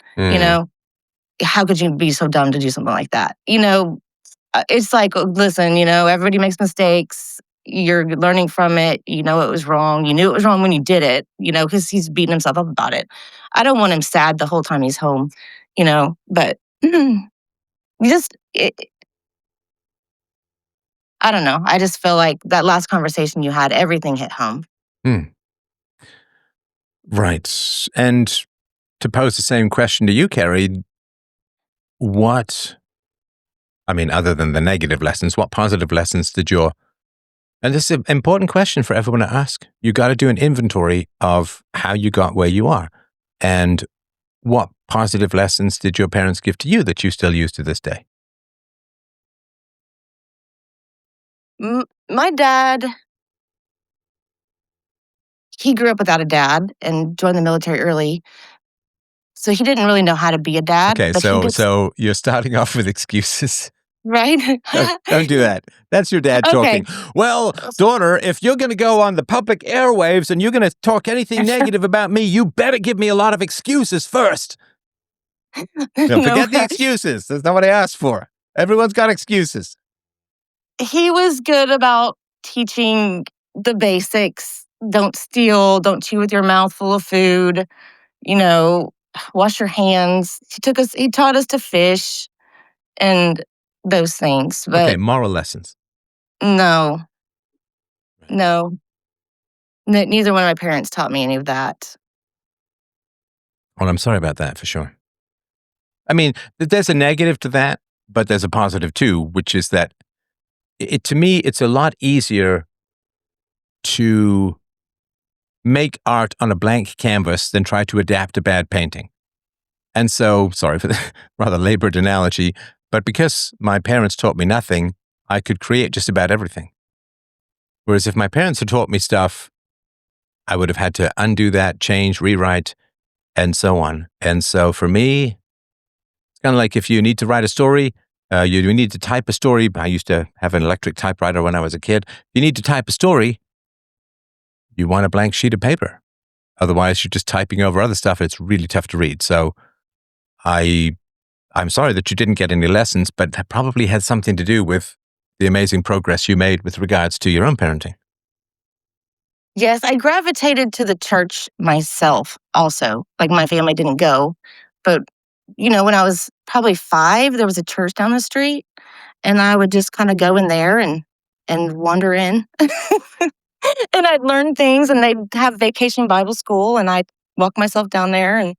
How could you be so dumb to do something like that? It's like, listen, everybody makes mistakes. You're learning from it. You know it was wrong. You knew it was wrong when you did it, because he's beating himself up about it. I don't want him sad the whole time he's home, but I don't know. I just feel like that last conversation you had, everything hit home. Right. And to pose the same question to you, Carrie, other than the negative lessons, what positive lessons and this is an important question for everyone to ask. You got to do an inventory of how you got where you are. And what positive lessons did your parents give to you that you still use to this day? My dad, he grew up without a dad and joined the military early. So he didn't really know how to be a dad. Okay, so you're starting off with excuses. Right? Don't do that. That's your dad talking. Well, daughter, if you're going to go on the public airwaves and you're going to talk anything negative about me, you better give me a lot of excuses first. No, forget the excuses. That's not what I asked for. Everyone's got excuses. He was good about teaching the basics. Don't steal, don't chew with your mouth full of food, wash your hands. He taught us to fish and those things. But Okay, moral lessons. no, no. Neither one of my parents taught me any of that. Well, I'm sorry about that for sure. I mean, there's a negative to that, but there's a positive too, which is that to me, it's a lot easier to make art on a blank canvas than try to adapt a bad painting. And so, sorry for the rather labored analogy, but because my parents taught me nothing, I could create just about everything. Whereas if my parents had taught me stuff, I would have had to undo that, change, rewrite, and so on. And so for me, it's kind of like if you need to write a story, you need to type a story. I used to have an electric typewriter when I was a kid. You need to type a story. You want a blank sheet of paper. Otherwise, you're just typing over other stuff. It's really tough to read. So I'm sorry that you didn't get any lessons, but that probably had something to do with the amazing progress you made with regards to your own parenting. Yes, I gravitated to the church myself also. Like my family didn't go. But, when I was probably 5, there was a church down the street. And I would just kind of go in there and wander in. And I'd learn things, and they'd have vacation Bible school, and I'd walk myself down there.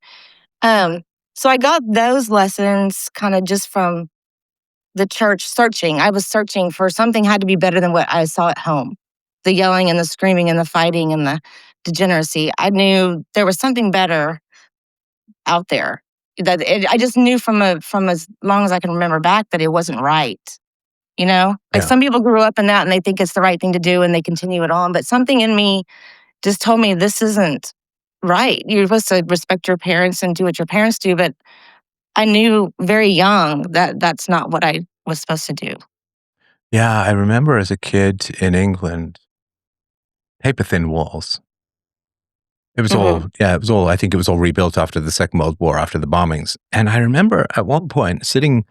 And so I got those lessons kind of just from the church searching. I was searching for something had to be better than what I saw at home. The yelling and the screaming and the fighting and the degeneracy. I knew there was something better out there. I just knew from as long as I can remember back that it wasn't right. Like Yeah. some people grew up in that and they think it's the right thing to do and they continue it on. But something in me just told me this isn't right. You're supposed to respect your parents and do what your parents do. But I knew very young that that's not what I was supposed to do. Yeah, I remember as a kid in England, paper-thin walls. It was all, I think it was all rebuilt after the Second World War, after the bombings. And I remember at one point sitting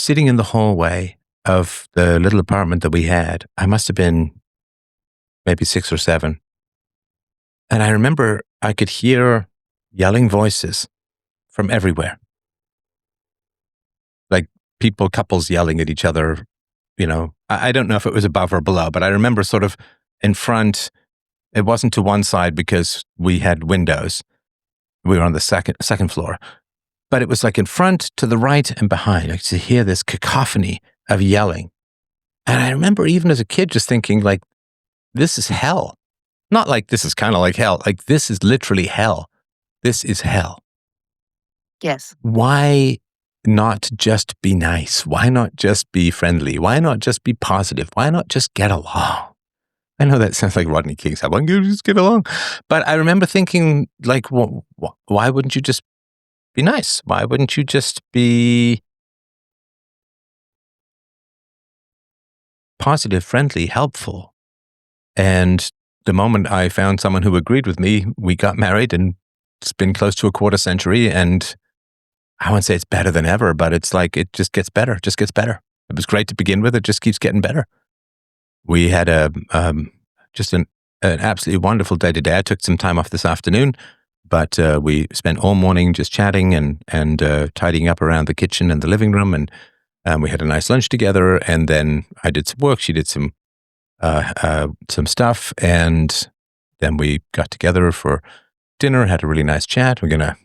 in the hallway of the little apartment that we had. I must have been maybe 6 or 7. And I remember I could hear yelling voices from everywhere. Like couples yelling at each other, I don't know if it was above or below, but I remember sort of in front. It wasn't to one side because we had windows. We were on the second floor. But it was like in front, to the right, and behind. I could hear this cacophony of yelling. And I remember even as a kid just thinking, like, this is hell. Not like this is kind of like hell. Like, this is literally hell. This is hell. Yes. Why not just be nice? Why not just be friendly? Why not just be positive? Why not just get along? I know that sounds like Rodney King said, why don't you just get along? But I remember thinking, like, why wouldn't you just be nice? Why wouldn't you just be positive, friendly, helpful? And the moment I found someone who agreed with me, we got married, and it's been close to a quarter century. And I won't say it's better than ever, but it's like it just gets better, just gets better. It was great to begin with. It just keeps getting better. We had just an absolutely wonderful day today. I took some time off this afternoon, but we spent all morning just chatting and tidying up around the kitchen and the living room, and we had a nice lunch together. And then I did some work. She did some stuff, and then we got together for dinner. Had a really nice chat. We're gonna,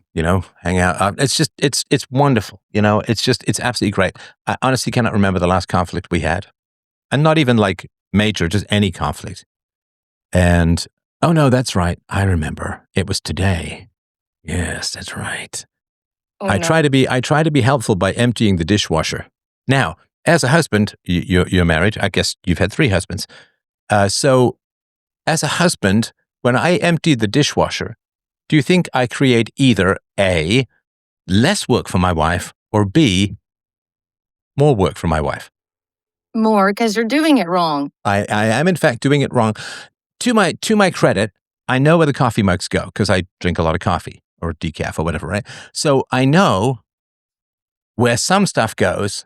hang out. It's wonderful. It's absolutely great. I honestly cannot remember the last conflict we had, and not even like major, just any conflict. And, oh no, that's right. I remember. It was today. Yes, that's right. Oh, I no. try to be helpful by emptying the dishwasher. Now, as a husband, you're married. I guess you've had 3 husbands. So as a husband, when I empty the dishwasher, do you think I create either A, less work for my wife, or B, more work for my wife? More, because you're doing it wrong. I am in fact doing it wrong. To my credit, I know where the coffee mugs go because I drink a lot of coffee. or decaf or whatever, right? So I know where some stuff goes.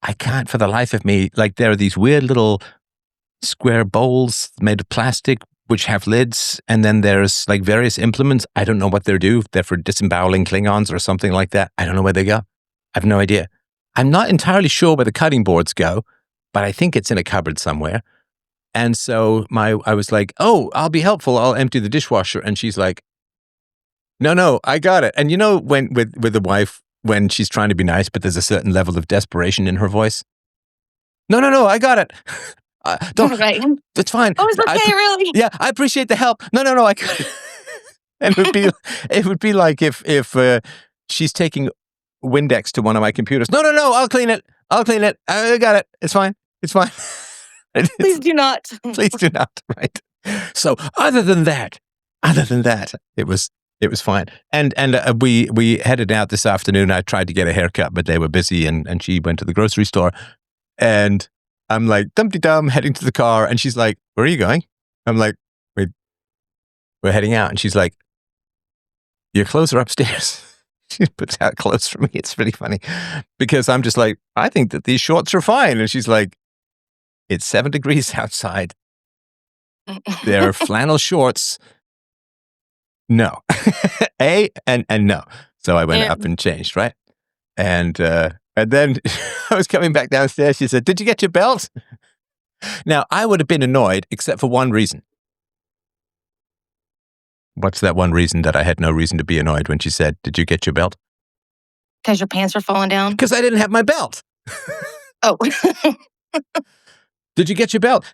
I can't for the life of me. Like there are these weird little square bowls made of plastic which have lids, and then there's like various implements. I don't know what they do. They're for disemboweling Klingons or something like that. I don't know where they go. I have no idea. I'm not entirely sure where the cutting boards go, but I think it's in a cupboard somewhere. And so I was like, oh, I'll be helpful. I'll empty the dishwasher. And she's like, no, I got it. And you know, when with the wife, when she's trying to be nice, but there's a certain level of desperation in her voice. No, I got it. Don't. Right. It's fine. Oh, it's okay, really? Yeah, I appreciate the help. No, I got it. And it would be like if she's taking Windex to one of my computers. No, I'll clean it. I got it. It's fine. Please do not. Please do not. Right. So other than that, it was fine. And we headed out this afternoon. I tried to get a haircut, but they were busy, and she went to the grocery store. And I'm like, dum-de-dum, heading to the car. And she's like, where are you going? I'm like, we're heading out. And she's like, your clothes are upstairs. She puts out clothes for me. It's really funny because I'm just like, I think that these shorts are fine. And she's like, it's 7 degrees outside. They're flannel shorts. No. and no. So I went up and changed, right? And then I was coming back downstairs. She said, did you get your belt? Now, I would have been annoyed except for one reason. What's that one reason that I had no reason to be annoyed when she said, did you get your belt? Because your pants are falling down? Because I didn't have my belt. Oh. Did you get your belt?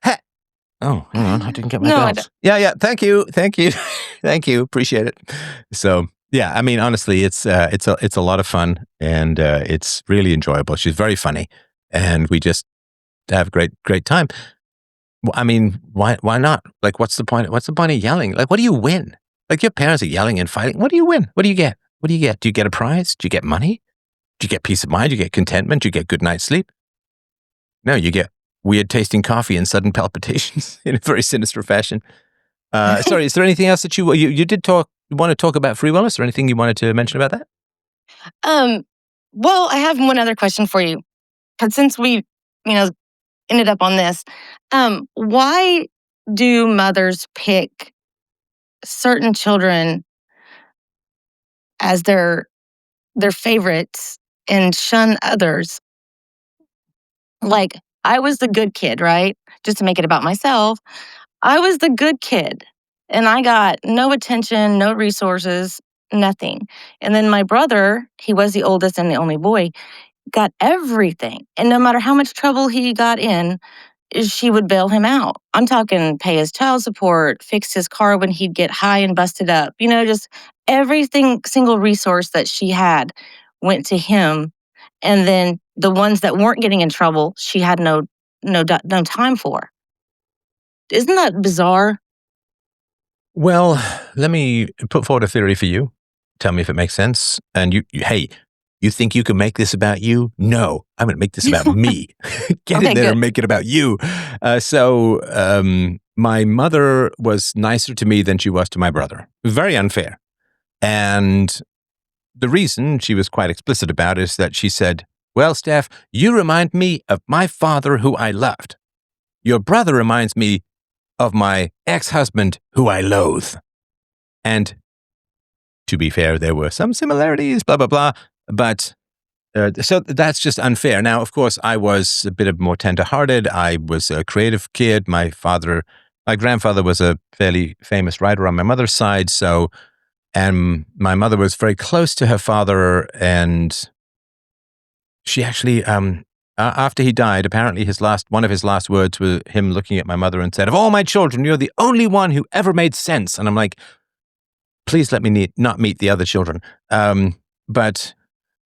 Oh, hang on. I didn't get my No, belt. Yeah. Thank you. Thank you. Appreciate it. So, yeah, I mean, honestly, it's a lot of fun, and it's really enjoyable. She's very funny, and we just have a great time. Well, I mean, why not? Like, what's the point? What's the point of yelling? Like, what do you win? Like, your parents are yelling and fighting. What do you win? What do you get? Do you get a prize? Do you get money? Do you get peace of mind? Do you get contentment? Do you get good night's sleep? No, you get weird tasting coffee and sudden palpitations in a very sinister fashion. Sorry, is there anything else that you want to talk about free wellness, or anything you wanted to mention about that? Well, I have one other question for you. Because since we, ended up on this, why do mothers pick certain children as their favorites and shun others? Like, I was the good kid, right? Just to make it about myself. I was the good kid, and I got no attention, no resources, nothing. And then my brother, he was the oldest and the only boy, got everything. And no matter how much trouble he got in, she would bail him out. I'm talking pay his child support, fix his car when he'd get high and busted up. Just everything, single resource that she had went to him. And then the ones that weren't getting in trouble, she had no time for. Isn't that bizarre? Well, let me put forward a theory for you. Tell me if it makes sense. And you think you can make this about you? No, I'm going to make this about me. Get Okay, in there good. and make it about you. So my mother was nicer to me than she was to my brother. It was very unfair. And the reason she was quite explicit about is that she said, well, Steph, you remind me of my father who I loved. Your brother reminds me of my ex-husband who I loathe. And to be fair, there were some similarities, blah, blah, blah. But so that's just unfair. Now, of course, I was a bit more tender-hearted. I was a creative kid. My grandfather was a fairly famous writer on my mother's side. And my mother was very close to her father. And she actually, after he died, apparently one of his last words was him looking at my mother and said, of all my children, you're the only one who ever made sense. And I'm like, please let me not meet the other children. But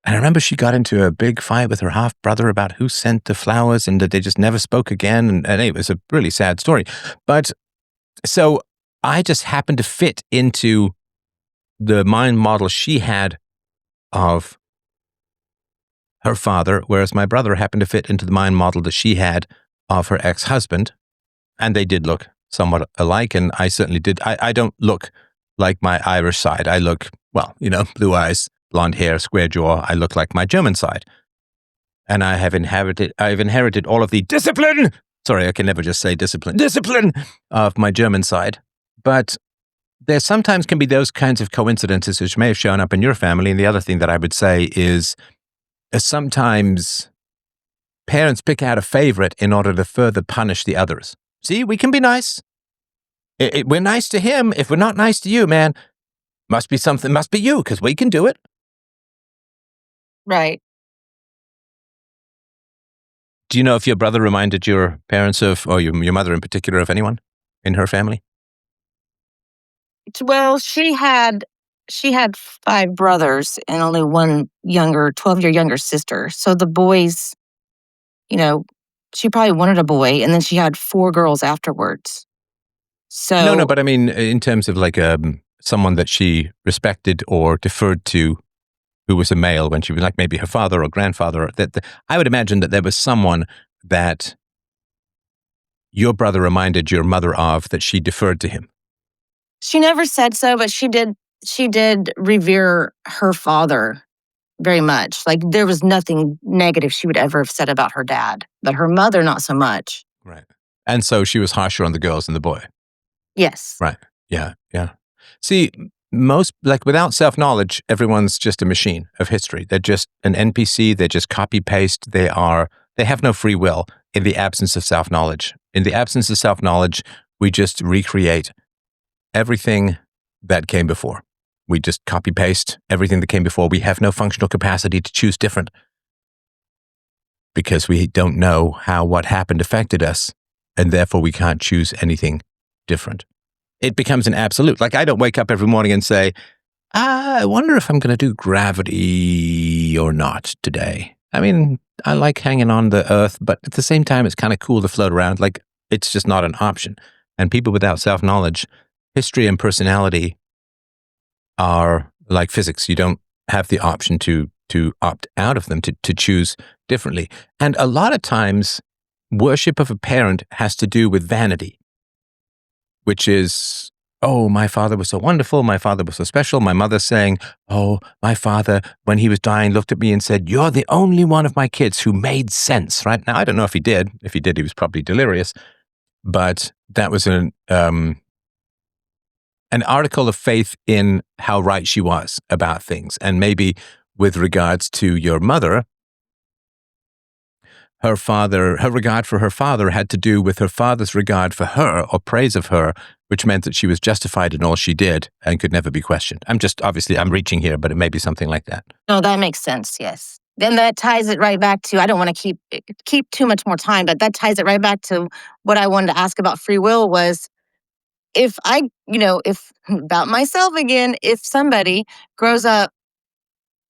I remember she got into a big fight with her half-brother about who sent the flowers, and that they just never spoke again. And it was a really sad story. But so I just happened to fit into the mind model she had of her father, whereas my brother happened to fit into the mind model that she had of her ex-husband. And they did look somewhat alike, and I certainly did. I don't look like my Irish side. I look well, blue eyes, blonde hair, square jaw. I look like my German side. And I've inherited all of the discipline. Sorry, I can never just say discipline of my German side. But there sometimes can be those kinds of coincidences which may have shown up in your family. And the other thing that I would say is sometimes parents pick out a favorite in order to further punish the others. See, we can be nice. We're nice to him. If we're not nice to you, man, must be you, because we can do it. Right. Do you know if your brother reminded your parents of, or your mother in particular, of anyone in her family? Well, she had 5 brothers and only one 12-year younger sister. So the boys, she probably wanted a boy, and then she had 4 girls afterwards. So No, but I mean, in terms of like someone that she respected or deferred to, who was a male, when she was like maybe her father or grandfather, I would imagine that there was someone that your brother reminded your mother of, that she deferred to him. she never said so, but she did revere her father very much. Like, there was nothing negative she would ever have said about her dad, but her mother, not so much. Right. And so she was harsher on the girls than the boy. Yes. Right. Yeah. See, without self-knowledge, everyone's just a machine of history. They're just an NPC. They just copy-paste. They have no free will in the absence of self-knowledge. In the absence of self-knowledge, we just recreate everything that came before. We just copy-paste everything that came before. We have no functional capacity to choose different because we don't know how what happened affected us, and therefore we can't choose anything different. It becomes an absolute. Like, I don't wake up every morning and say, I wonder if I'm going to do gravity or not today. I mean, I like hanging on the earth, but at the same time, it's kind of cool to float around. Like, it's just not an option. And people without self-knowledge, history and personality are like physics. You don't have the option to opt out of them, to choose differently. And a lot of times, worship of a parent has to do with vanity, which is, oh, my father was so wonderful. My father was so special. My mother saying, oh, my father, when he was dying, looked at me and said, you're the only one of my kids who made sense, right? Now, I don't know if he did. If he did, he was probably delirious. But that was an article of faith in how right she was about things. And maybe with regards to your mother, her regard for her father had to do with her father's regard for her or praise of her, which meant that she was justified in all she did and could never be questioned. I'm reaching here, but it may be something like that. No, that makes sense. Yes. Then that ties it right back to, I don't want to keep too much more time, but that ties it right back to what I wanted to ask about free will was, if about myself again, if somebody grows up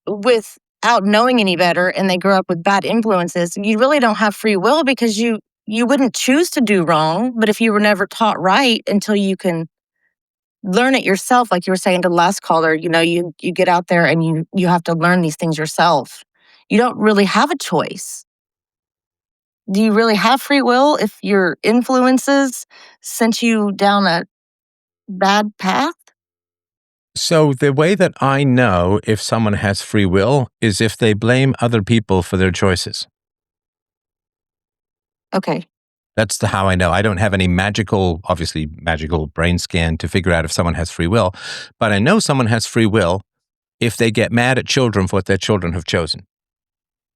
without knowing any better and they grow up with bad influences, you really don't have free will, because you wouldn't choose to do wrong. But if you were never taught right until you can learn it yourself, like you were saying to the last caller, you get out there and you have to learn these things yourself. You don't really have a choice. Do you really have free will if your influences sent you down a bad path? So the way that I know if someone has free will is if they blame other people for their choices. Okay. That's how I know. I don't have any magical brain scan to figure out if someone has free will, but I know someone has free will if they get mad at children for what their children have chosen.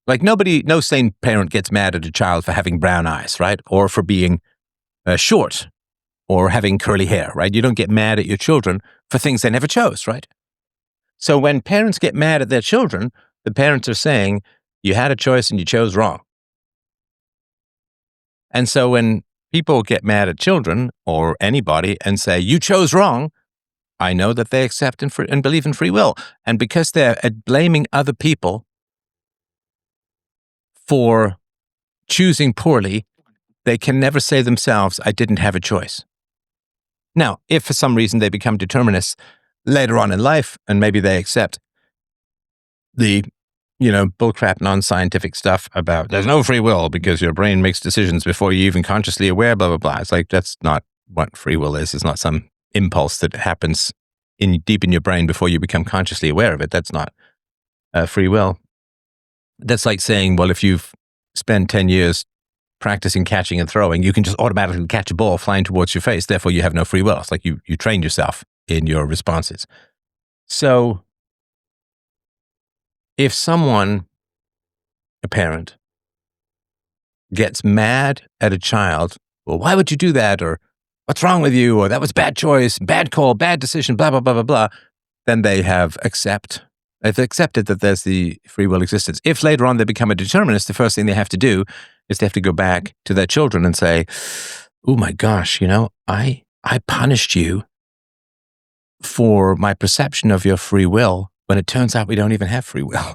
Like, no sane parent gets mad at a child for having brown eyes, right? Or for being short or having curly hair, right? You don't get mad at your children for things they never chose, right? So when parents get mad at their children, the parents are saying, you had a choice and you chose wrong. And so when people get mad at children or anybody and say, you chose wrong, I know that they accept and believe in free will. And because they're blaming other people for choosing poorly, they can never say themselves, I didn't have a choice. Now, if for some reason they become determinists later on in life, and maybe they accept the, bullcrap non-scientific stuff about there's no free will because your brain makes decisions before you're even consciously aware, blah, blah, blah. It's like, that's not what free will is. It's not some impulse that happens deep in your brain before you become consciously aware of it. That's not free will. That's like saying, well, if you've spent 10 years practicing catching and throwing, you can just automatically catch a ball flying towards your face. Therefore, you have no free will. It's like you trained yourself in your responses. So if someone, a parent, gets mad at a child, well, why would you do that? Or what's wrong with you? Or that was bad choice, bad call, bad decision, blah, blah, blah, blah, blah. Then they have accepted that there's the free will existence. If later on they become a determinist, the first thing they have to do is they have to go back to their children and say, oh my gosh, I punished you for my perception of your free will when it turns out we don't even have free will,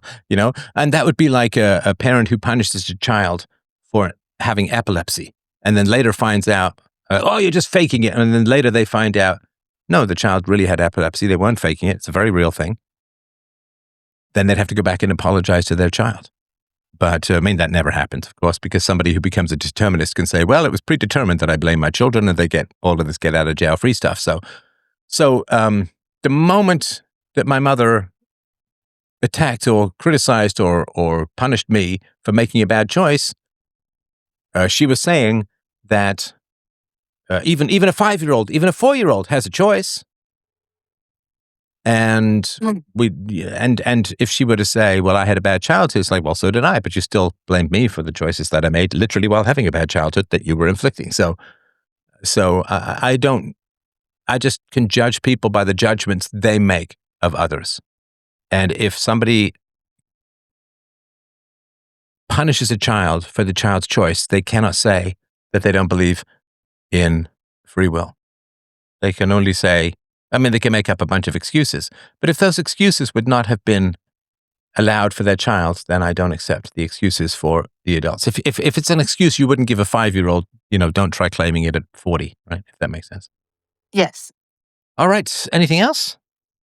And that would be like a parent who punishes a child for having epilepsy and then later finds out, oh, you're just faking it. And then later they find out, no, the child really had epilepsy. They weren't faking it. It's a very real thing. Then they'd have to go back and apologize to their child. But that never happened, of course, because somebody who becomes a determinist can say, well, it was predetermined that I blame my children, and they get all of this get out of jail free stuff. So the moment that my mother attacked or criticized or punished me for making a bad choice, she was saying that even a 5-year-old, even a 4-year-old has a choice. And and if she were to say, well, I had a bad childhood, it's like, well, so did I, but you still blamed me for the choices that I made literally while having a bad childhood that you were inflicting. So I just can judge people by the judgments they make of others. And if somebody punishes a child for the child's choice, they cannot say that they don't believe in free will. They can only say, they can make up a bunch of excuses. But if those excuses would not have been allowed for their child, then I don't accept the excuses for the adults. If it's an excuse you wouldn't give a 5-year-old, don't try claiming it at 40, right? If that makes sense. Yes. All right. Anything else?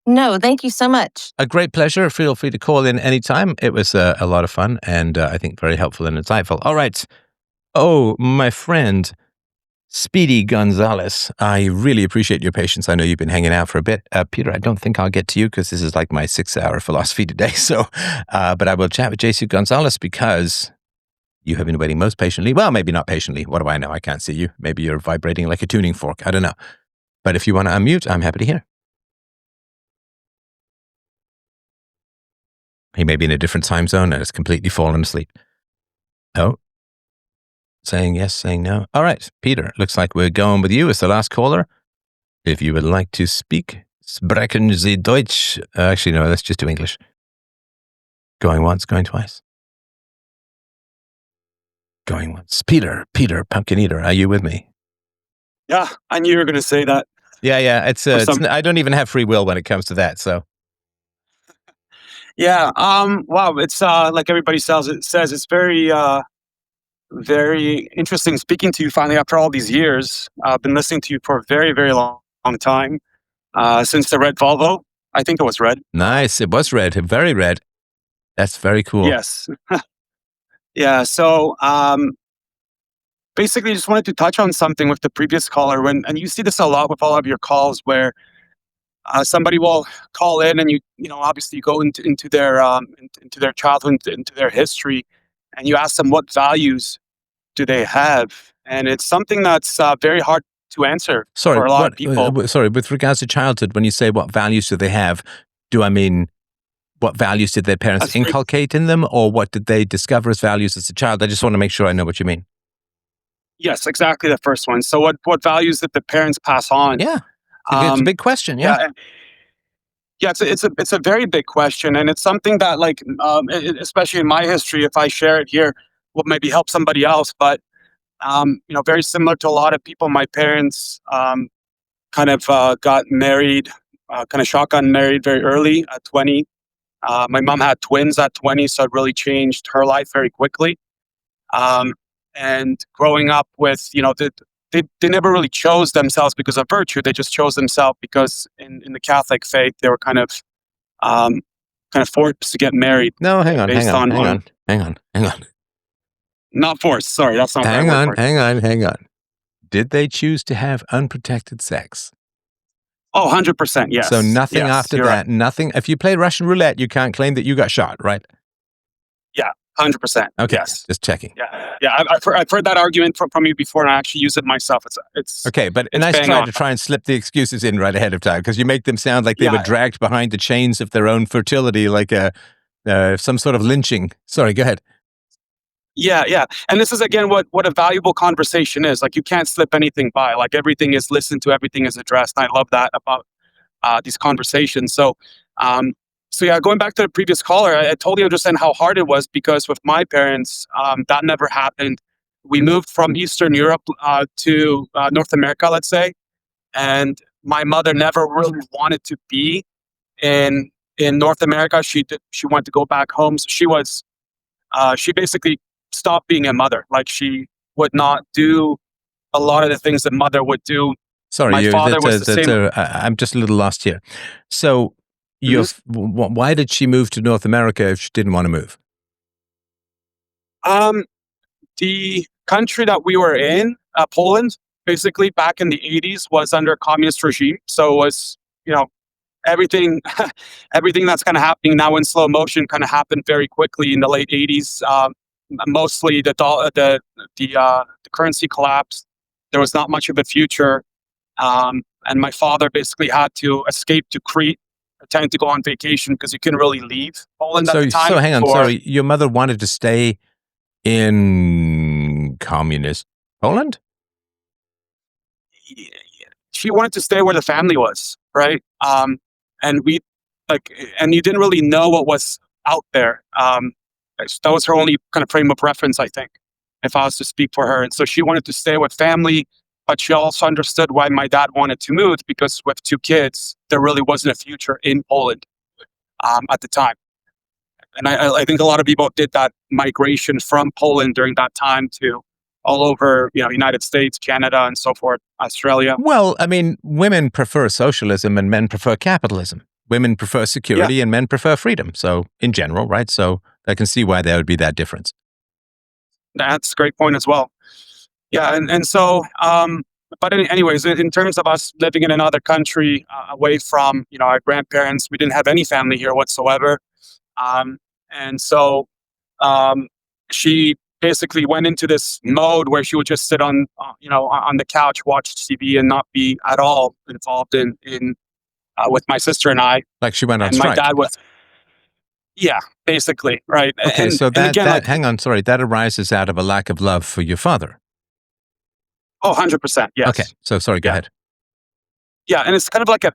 No, thank you so much. A great pleasure. Feel free to call in anytime. It was a lot of fun and I think very helpful and insightful. All right. Oh, my friend, Speedy Gonzalez, I really appreciate your patience. I know you've been hanging out for a bit. Peter, I don't think I'll get to you because this is like my 6-hour philosophy today. So, but I will chat with JC Gonzalez because you have been waiting most patiently. Well, maybe not patiently. What do I know? I can't see you. Maybe you're vibrating like a tuning fork. I don't know. But if you want to unmute, I'm happy to hear. He may be in a different time zone and has completely fallen asleep. Oh. Saying yes, saying no. All right, Peter, looks like we're going with you as the last caller. If you would like to speak, sprechen Sie Deutsch. Actually, no, let's just do English. Going once, going twice. Going once. Peter, Pumpkin Eater, are you with me? Yeah, I knew you were going to say that. Yeah. It's I don't even have free will when it comes to that, so. Yeah, wow, it's like everybody says, it's very very interesting speaking to you finally after all these years. I've been listening to you for a very, very long time, since the red Volvo. I think it was red. Nice. It was red, very red. That's very cool. Yes. Yeah. So basically, just wanted to touch on something with the previous caller. And you see this a lot with all of your calls where somebody will call in and you obviously you go into their childhood, into their history, and you ask them what values do they have, and it's something that's very hard to answer for a lot of people. Sorry, with regards to childhood, when you say what values do they have, do I mean what values did their parents inculcate in them, or what did they discover as values as a child? I just want to make sure I know what you mean. Yes, exactly the first one. So what values did the parents pass on? Yeah, it's a big question. Yeah. Yeah, it's a very big question, and it's something that, like, especially in my history, if I share it here, will maybe help somebody else. But very similar to a lot of people, my parents kind of got married, kind of shotgun married very early at 20. My mom had twins at 20, so it really changed her life very quickly. And growing up with, they never really chose themselves because of virtue. They just chose themselves because in the Catholic faith, they were kind of forced to get married. No, hang on. Not forced. Sorry, that's not. Hang on. Did they choose to have unprotected sex? Oh, 100%. Yes. So nothing Yes, after you're that. right. Nothing. If you play Russian roulette, you can't claim that you got shot, right? Yeah, 100%. Okay, Yes. just checking. Yeah. I've heard that argument from you before, and I actually use it myself. It's Okay, but a it's nice bang try on. to try and slip the excuses in right ahead of time, because you make them sound like they were Yeah. dragged behind the chains of their own fertility, like some sort of lynching. Sorry, go ahead. Yeah. And this is again what a valuable conversation is. Like, you can't slip anything by. Like, everything is listened to, everything is addressed. And I love that about these conversations. So yeah, going back to the previous caller, I totally understand how hard it was, because with my parents, that never happened. We moved from Eastern Europe to North America, let's say, and my mother never really wanted to be in North America. She wanted to go back home. So she basically stopped being a mother. Like, she would not do a lot of the things that mother would do. Sorry, My father was the same. I'm just a little lost here. So, Mhm. why did she move to North America if she didn't want to move? The country that we were in, Poland, basically back in the 80s, was under communist regime. So it was, everything, everything that's kind of happening now in slow motion kind of happened very quickly in the late 80s. Mostly the currency collapsed. There was not much of a future. And my father basically had to escape to Crete, pretend to go on vacation, because he couldn't really leave Poland at the time. So hang on, sorry. Your mother wanted to stay in communist Poland? She wanted to stay where the family was, right? And we and you didn't really know what was out there. That was her only kind of frame of reference, I think, if I was to speak for her. And so she wanted to stay with family, but she also understood why my dad wanted to move, because with 2 kids, there really wasn't a future in Poland at the time. And I think a lot of people did that migration from Poland during that time to all over, United States, Canada, and so forth, Australia. Well, I mean, women prefer socialism and men prefer capitalism. Women prefer security and men prefer freedom. So, in general, right? So, I can see why there would be that difference. That's a great point as well. Yeah, and so, but anyways, in terms of us living in another country, away from our grandparents, we didn't have any family here whatsoever, and so she basically went into this mode where she would just sit on the couch, watch TV, and not be at all involved in with my sister and I. Like she went on And my strike. dad was, yeah, basically, right. Okay, so and again, hang on, sorry, that arises out of a lack of love for your father. Oh, 100%. Yes. Okay, so sorry, go ahead. Yeah, and it's kind of like a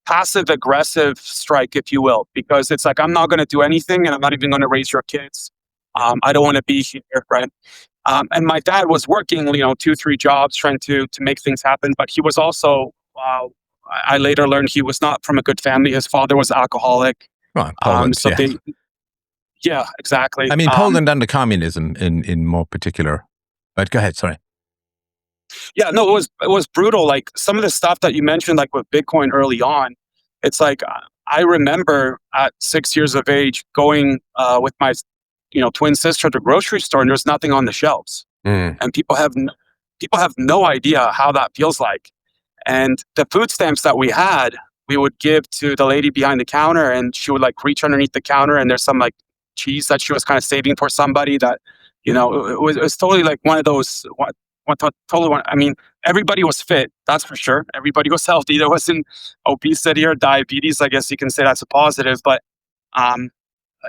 passive aggressive strike, if you will, because it's like, I'm not going to do anything, and I'm not even going to raise your kids. I don't want to be here, right? And my dad was working, 2-3 jobs, trying to make things happen. But he was also, I later learned, he was not from a good family. His father was alcoholic. Well, Poland, So yeah, exactly. I mean, Poland under communism in more particular. But go ahead, sorry. Yeah, no, it was brutal. Like, some of the stuff that you mentioned, like with Bitcoin early on, it's like, I remember at 6 years of age going with my twin sister to the grocery store, and there's nothing on the shelves, and people have no idea how that feels like. And the food stamps that we had, we would give to the lady behind the counter, and she would like reach underneath the counter, and there's some like cheese that she was kind of saving for somebody that, it was totally like one of those. I mean, everybody was fit, that's for sure. Everybody was healthy. There wasn't obesity or diabetes. I guess you can say that's a positive, but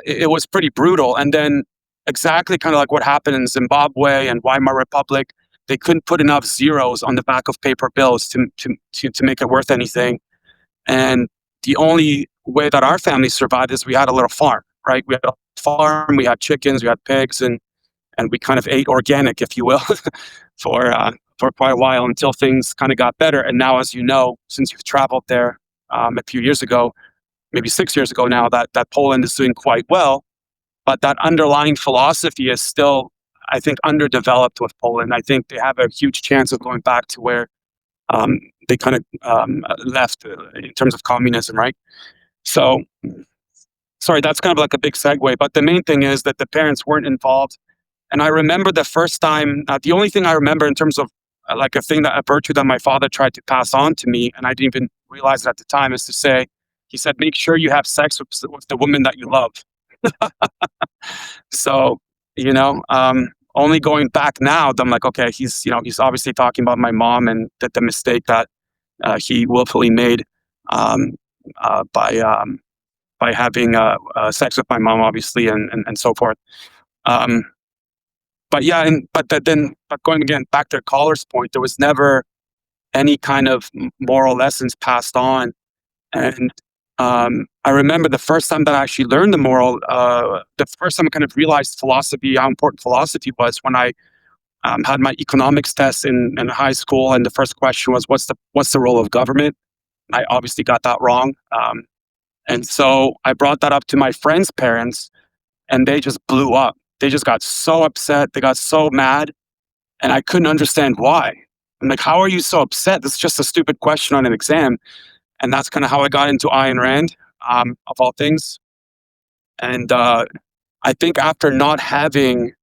it was pretty brutal. And then exactly kind of like what happened in Zimbabwe and Weimar Republic, they couldn't put enough zeros on the back of paper bills to make it worth anything. And the only way that our family survived is we had a little farm, right? We had a farm, we had chickens, we had pigs, and we kind of ate organic, if you will, for quite a while, until things kind of got better. And now, as you know, since you've traveled there a few years ago, maybe 6 years ago now, that Poland is doing quite well. But that underlying philosophy is still, I think, underdeveloped with Poland. I think they have a huge chance of going back to where they kind of left in terms of communism, right? So, sorry, that's kind of like a big segue. But the main thing is that the parents weren't involved. And I remember the first time, the only thing I remember in terms of like a virtue that my father tried to pass on to me, and I didn't even realize it at the time, is to say, he said, make sure you have sex with the woman that you love. So, only going back now, I'm like, okay, he's obviously talking about my mom and the mistake that he willfully made um, by having sex with my mom, obviously, and so forth. Um, but yeah, but going again back to caller's point, there was never any kind of moral lessons passed on. And I remember the first time that I actually learned the first time I kind of realized philosophy, how important philosophy was, when I had my economics test in high school, and the first question was, what's the role of government? I obviously got that wrong, and so I brought that up to my friends' parents, and they just blew up. They just got so upset. They got so mad, and I couldn't understand why. I'm like, how are you so upset? This is just a stupid question on an exam. And that's kind of how I got into Ayn Rand, of all things. And I think after not having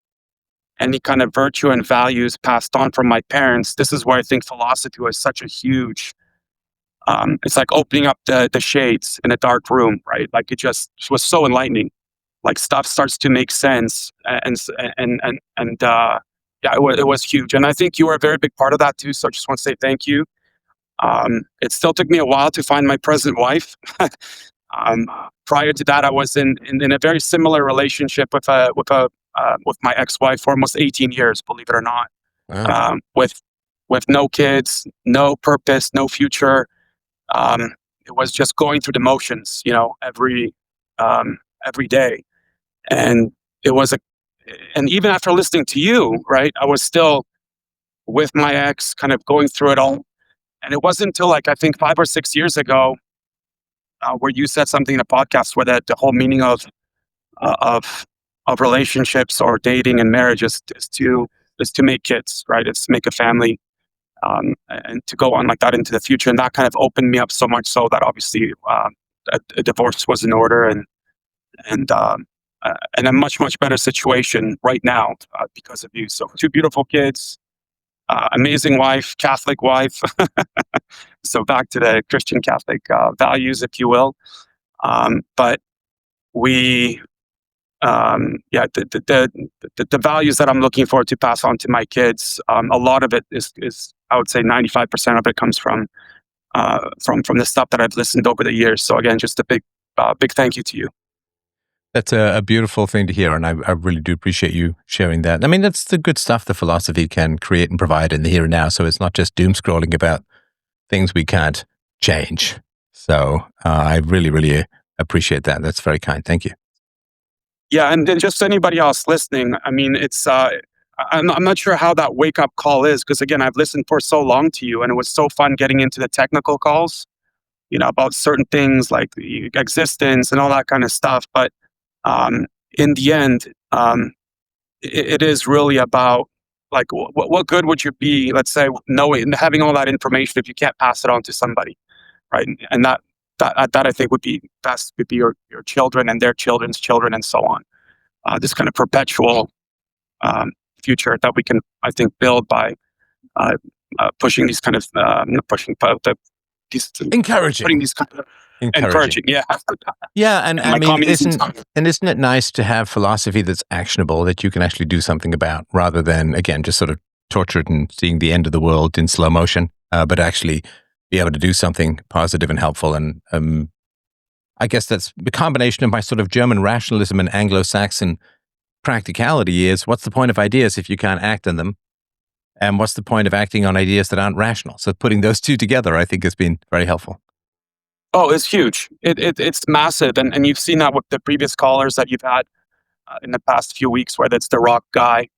any kind of virtue and values passed on from my parents, this is where I think philosophy was such a huge. It's like opening up the shades in a dark room, right? Like it just was so enlightening. Like stuff starts to make sense, yeah, it was huge. And I think you were a very big part of that too. So I just want to say thank you. It still took me a while to find my present wife. Prior to that, I was in a very similar relationship with my ex-wife for almost 18 years, believe it or not. Wow. With no kids, no purpose, no future. It was just going through the motions, every day. And it was and even after listening to you, right, I was still with my ex, kind of going through it all. And it wasn't until I think 5 or 6 years ago, where you said something in a podcast where the whole meaning of relationships or dating and marriage is to make kids, right? It's to make a family, and to go on like that into the future. And that kind of opened me up so much so that obviously a divorce was in order, and a much better situation right now because of you. So 2 beautiful kids. Amazing wife, Catholic wife. So back to the Christian Catholic values, if you will. But we, the values that I'm looking forward to pass on to my kids, a lot of it is I would say 95% of it comes from the stuff that I've listened over the years. So again, just a big thank you to you. That's a beautiful thing to hear, and I really do appreciate you sharing that. I mean, that's the good stuff the philosophy can create and provide in the here and now, so it's not just doom scrolling about things we can't change. So I really appreciate that. That's very kind. Thank you. Yeah, and then just anybody else listening, I mean, it's I'm not sure how that wake up call is, because again, I've listened for so long to you, and it was so fun getting into the technical calls, about certain things like the existence and all that kind of stuff. But in the end, it is really about like what good would you be, let's say, knowing, having all that information if you can't pass it on to somebody, right? And that I think would be best, would be your children and their children's children and so on. This kind of perpetual future that we can, I think, build by pushing these kind of not pushing, but these Encouraging. putting these kind of encouraging, yeah. Yeah, and I my mean, communism isn't it nice to have philosophy that's actionable, that you can actually do something about, rather than, again, just sort of tortured and seeing the end of the world in slow motion, but actually be able to do something positive and helpful. And I guess that's the combination of my sort of German rationalism and Anglo-Saxon practicality is, what's the point of ideas if you can't act on them? And what's the point of acting on ideas that aren't rational? So putting those two together, I think, has been very helpful. Oh, it's huge. It's massive, and you've seen that with the previous callers that you've had in the past few weeks, whether it's the rock guy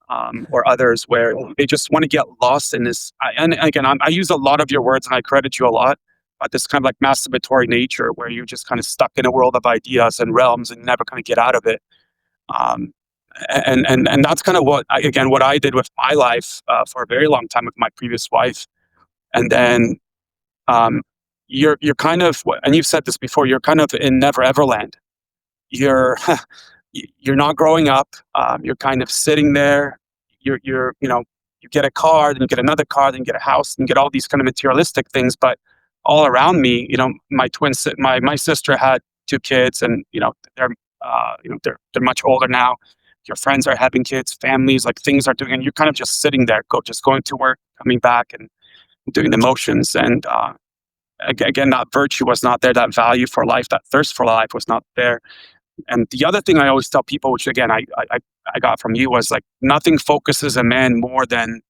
or others, where they just want to get lost in this. And again, I use a lot of your words, and I credit you a lot. But this kind of like masturbatory nature, where you're just kind of stuck in a world of ideas and realms and never kind of get out of it. And that's kind of what I did with my life for a very long time with my previous wife, and then. You're kind of, and you've said this before, you're kind of in never ever land. You're you're not growing up. You're kind of sitting there. You've you get a car, then you get another car, then you get a house, and you get all these kind of materialistic things. But all around me, my sister had 2 kids, and they're they're much older now. Your friends are having kids, families, like things are doing, and you're kind of just sitting there, just going to work, coming back, and doing the motions. And again, that virtue was not there. That value for life, that thirst for life was not there. And the other thing I always tell people, which again I got from you, was like nothing focuses a man more than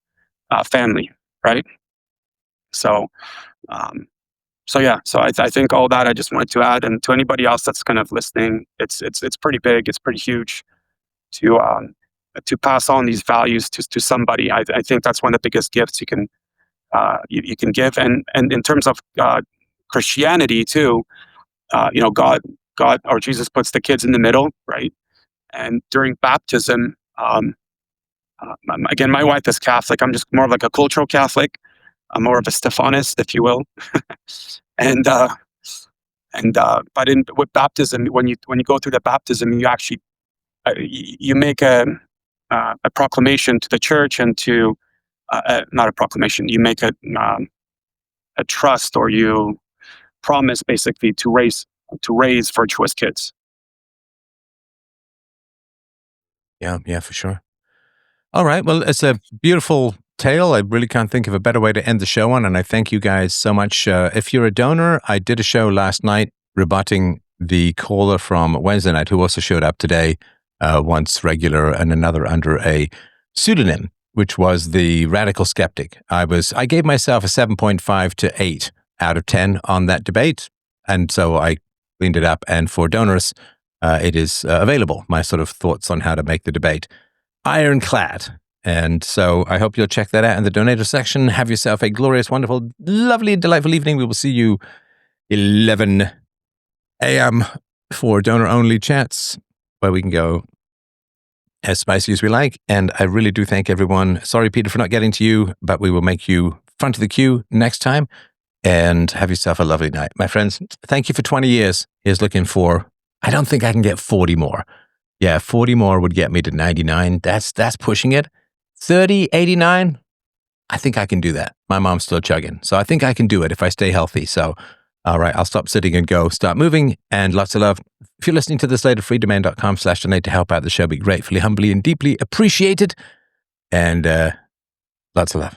family, right? So, yeah. So I think all that I just wanted to add, and to anybody else that's kind of listening, it's pretty big, it's pretty huge to pass on these values to somebody. I think that's one of the biggest gifts you can give. And in terms of Christianity too, God or Jesus puts the kids in the middle, right? And during baptism, again, my wife is Catholic. I'm just more of like a cultural Catholic. I'm more of a Stefanist, if you will. But with baptism, when you go through the baptism, you actually you make a proclamation to the church, and to not a proclamation. You make a trust, or you promise basically to raise virtuous kids. Yeah, for sure. All right. Well, it's a beautiful tale. I really can't think of a better way to end the show on, and I thank you guys so much. If you're a donor, I did a show last night rebutting the caller from Wednesday night who also showed up today, once regular and another under a pseudonym, which was the Radical Skeptic. I gave myself a 7.5 to 8 out of 10 on that debate, and so I cleaned it up. And for donors, it is available, my sort of thoughts on how to make the debate ironclad. And so I hope you'll check that out in the donator section. Have yourself a glorious, wonderful, lovely, delightful evening. We will see you 11 a.m. for donor-only chats, where we can go as spicy as we like. And I really do thank everyone. Sorry, Peter, for not getting to you, but we will make you front of the queue next time. And have yourself a lovely night. My friends, thank you for 20 years. Here's looking for, I don't think I can get 40 more. Yeah, 40 more would get me to 99. That's pushing it. 30, 89, I think I can do that. My mom's still chugging. So I think I can do it if I stay healthy. So, all right, I'll stop sitting and go start moving. And lots of love. If you're listening to this later, freedomain.com/donate to help out the show. Be gratefully, humbly, and deeply appreciated. And lots of love.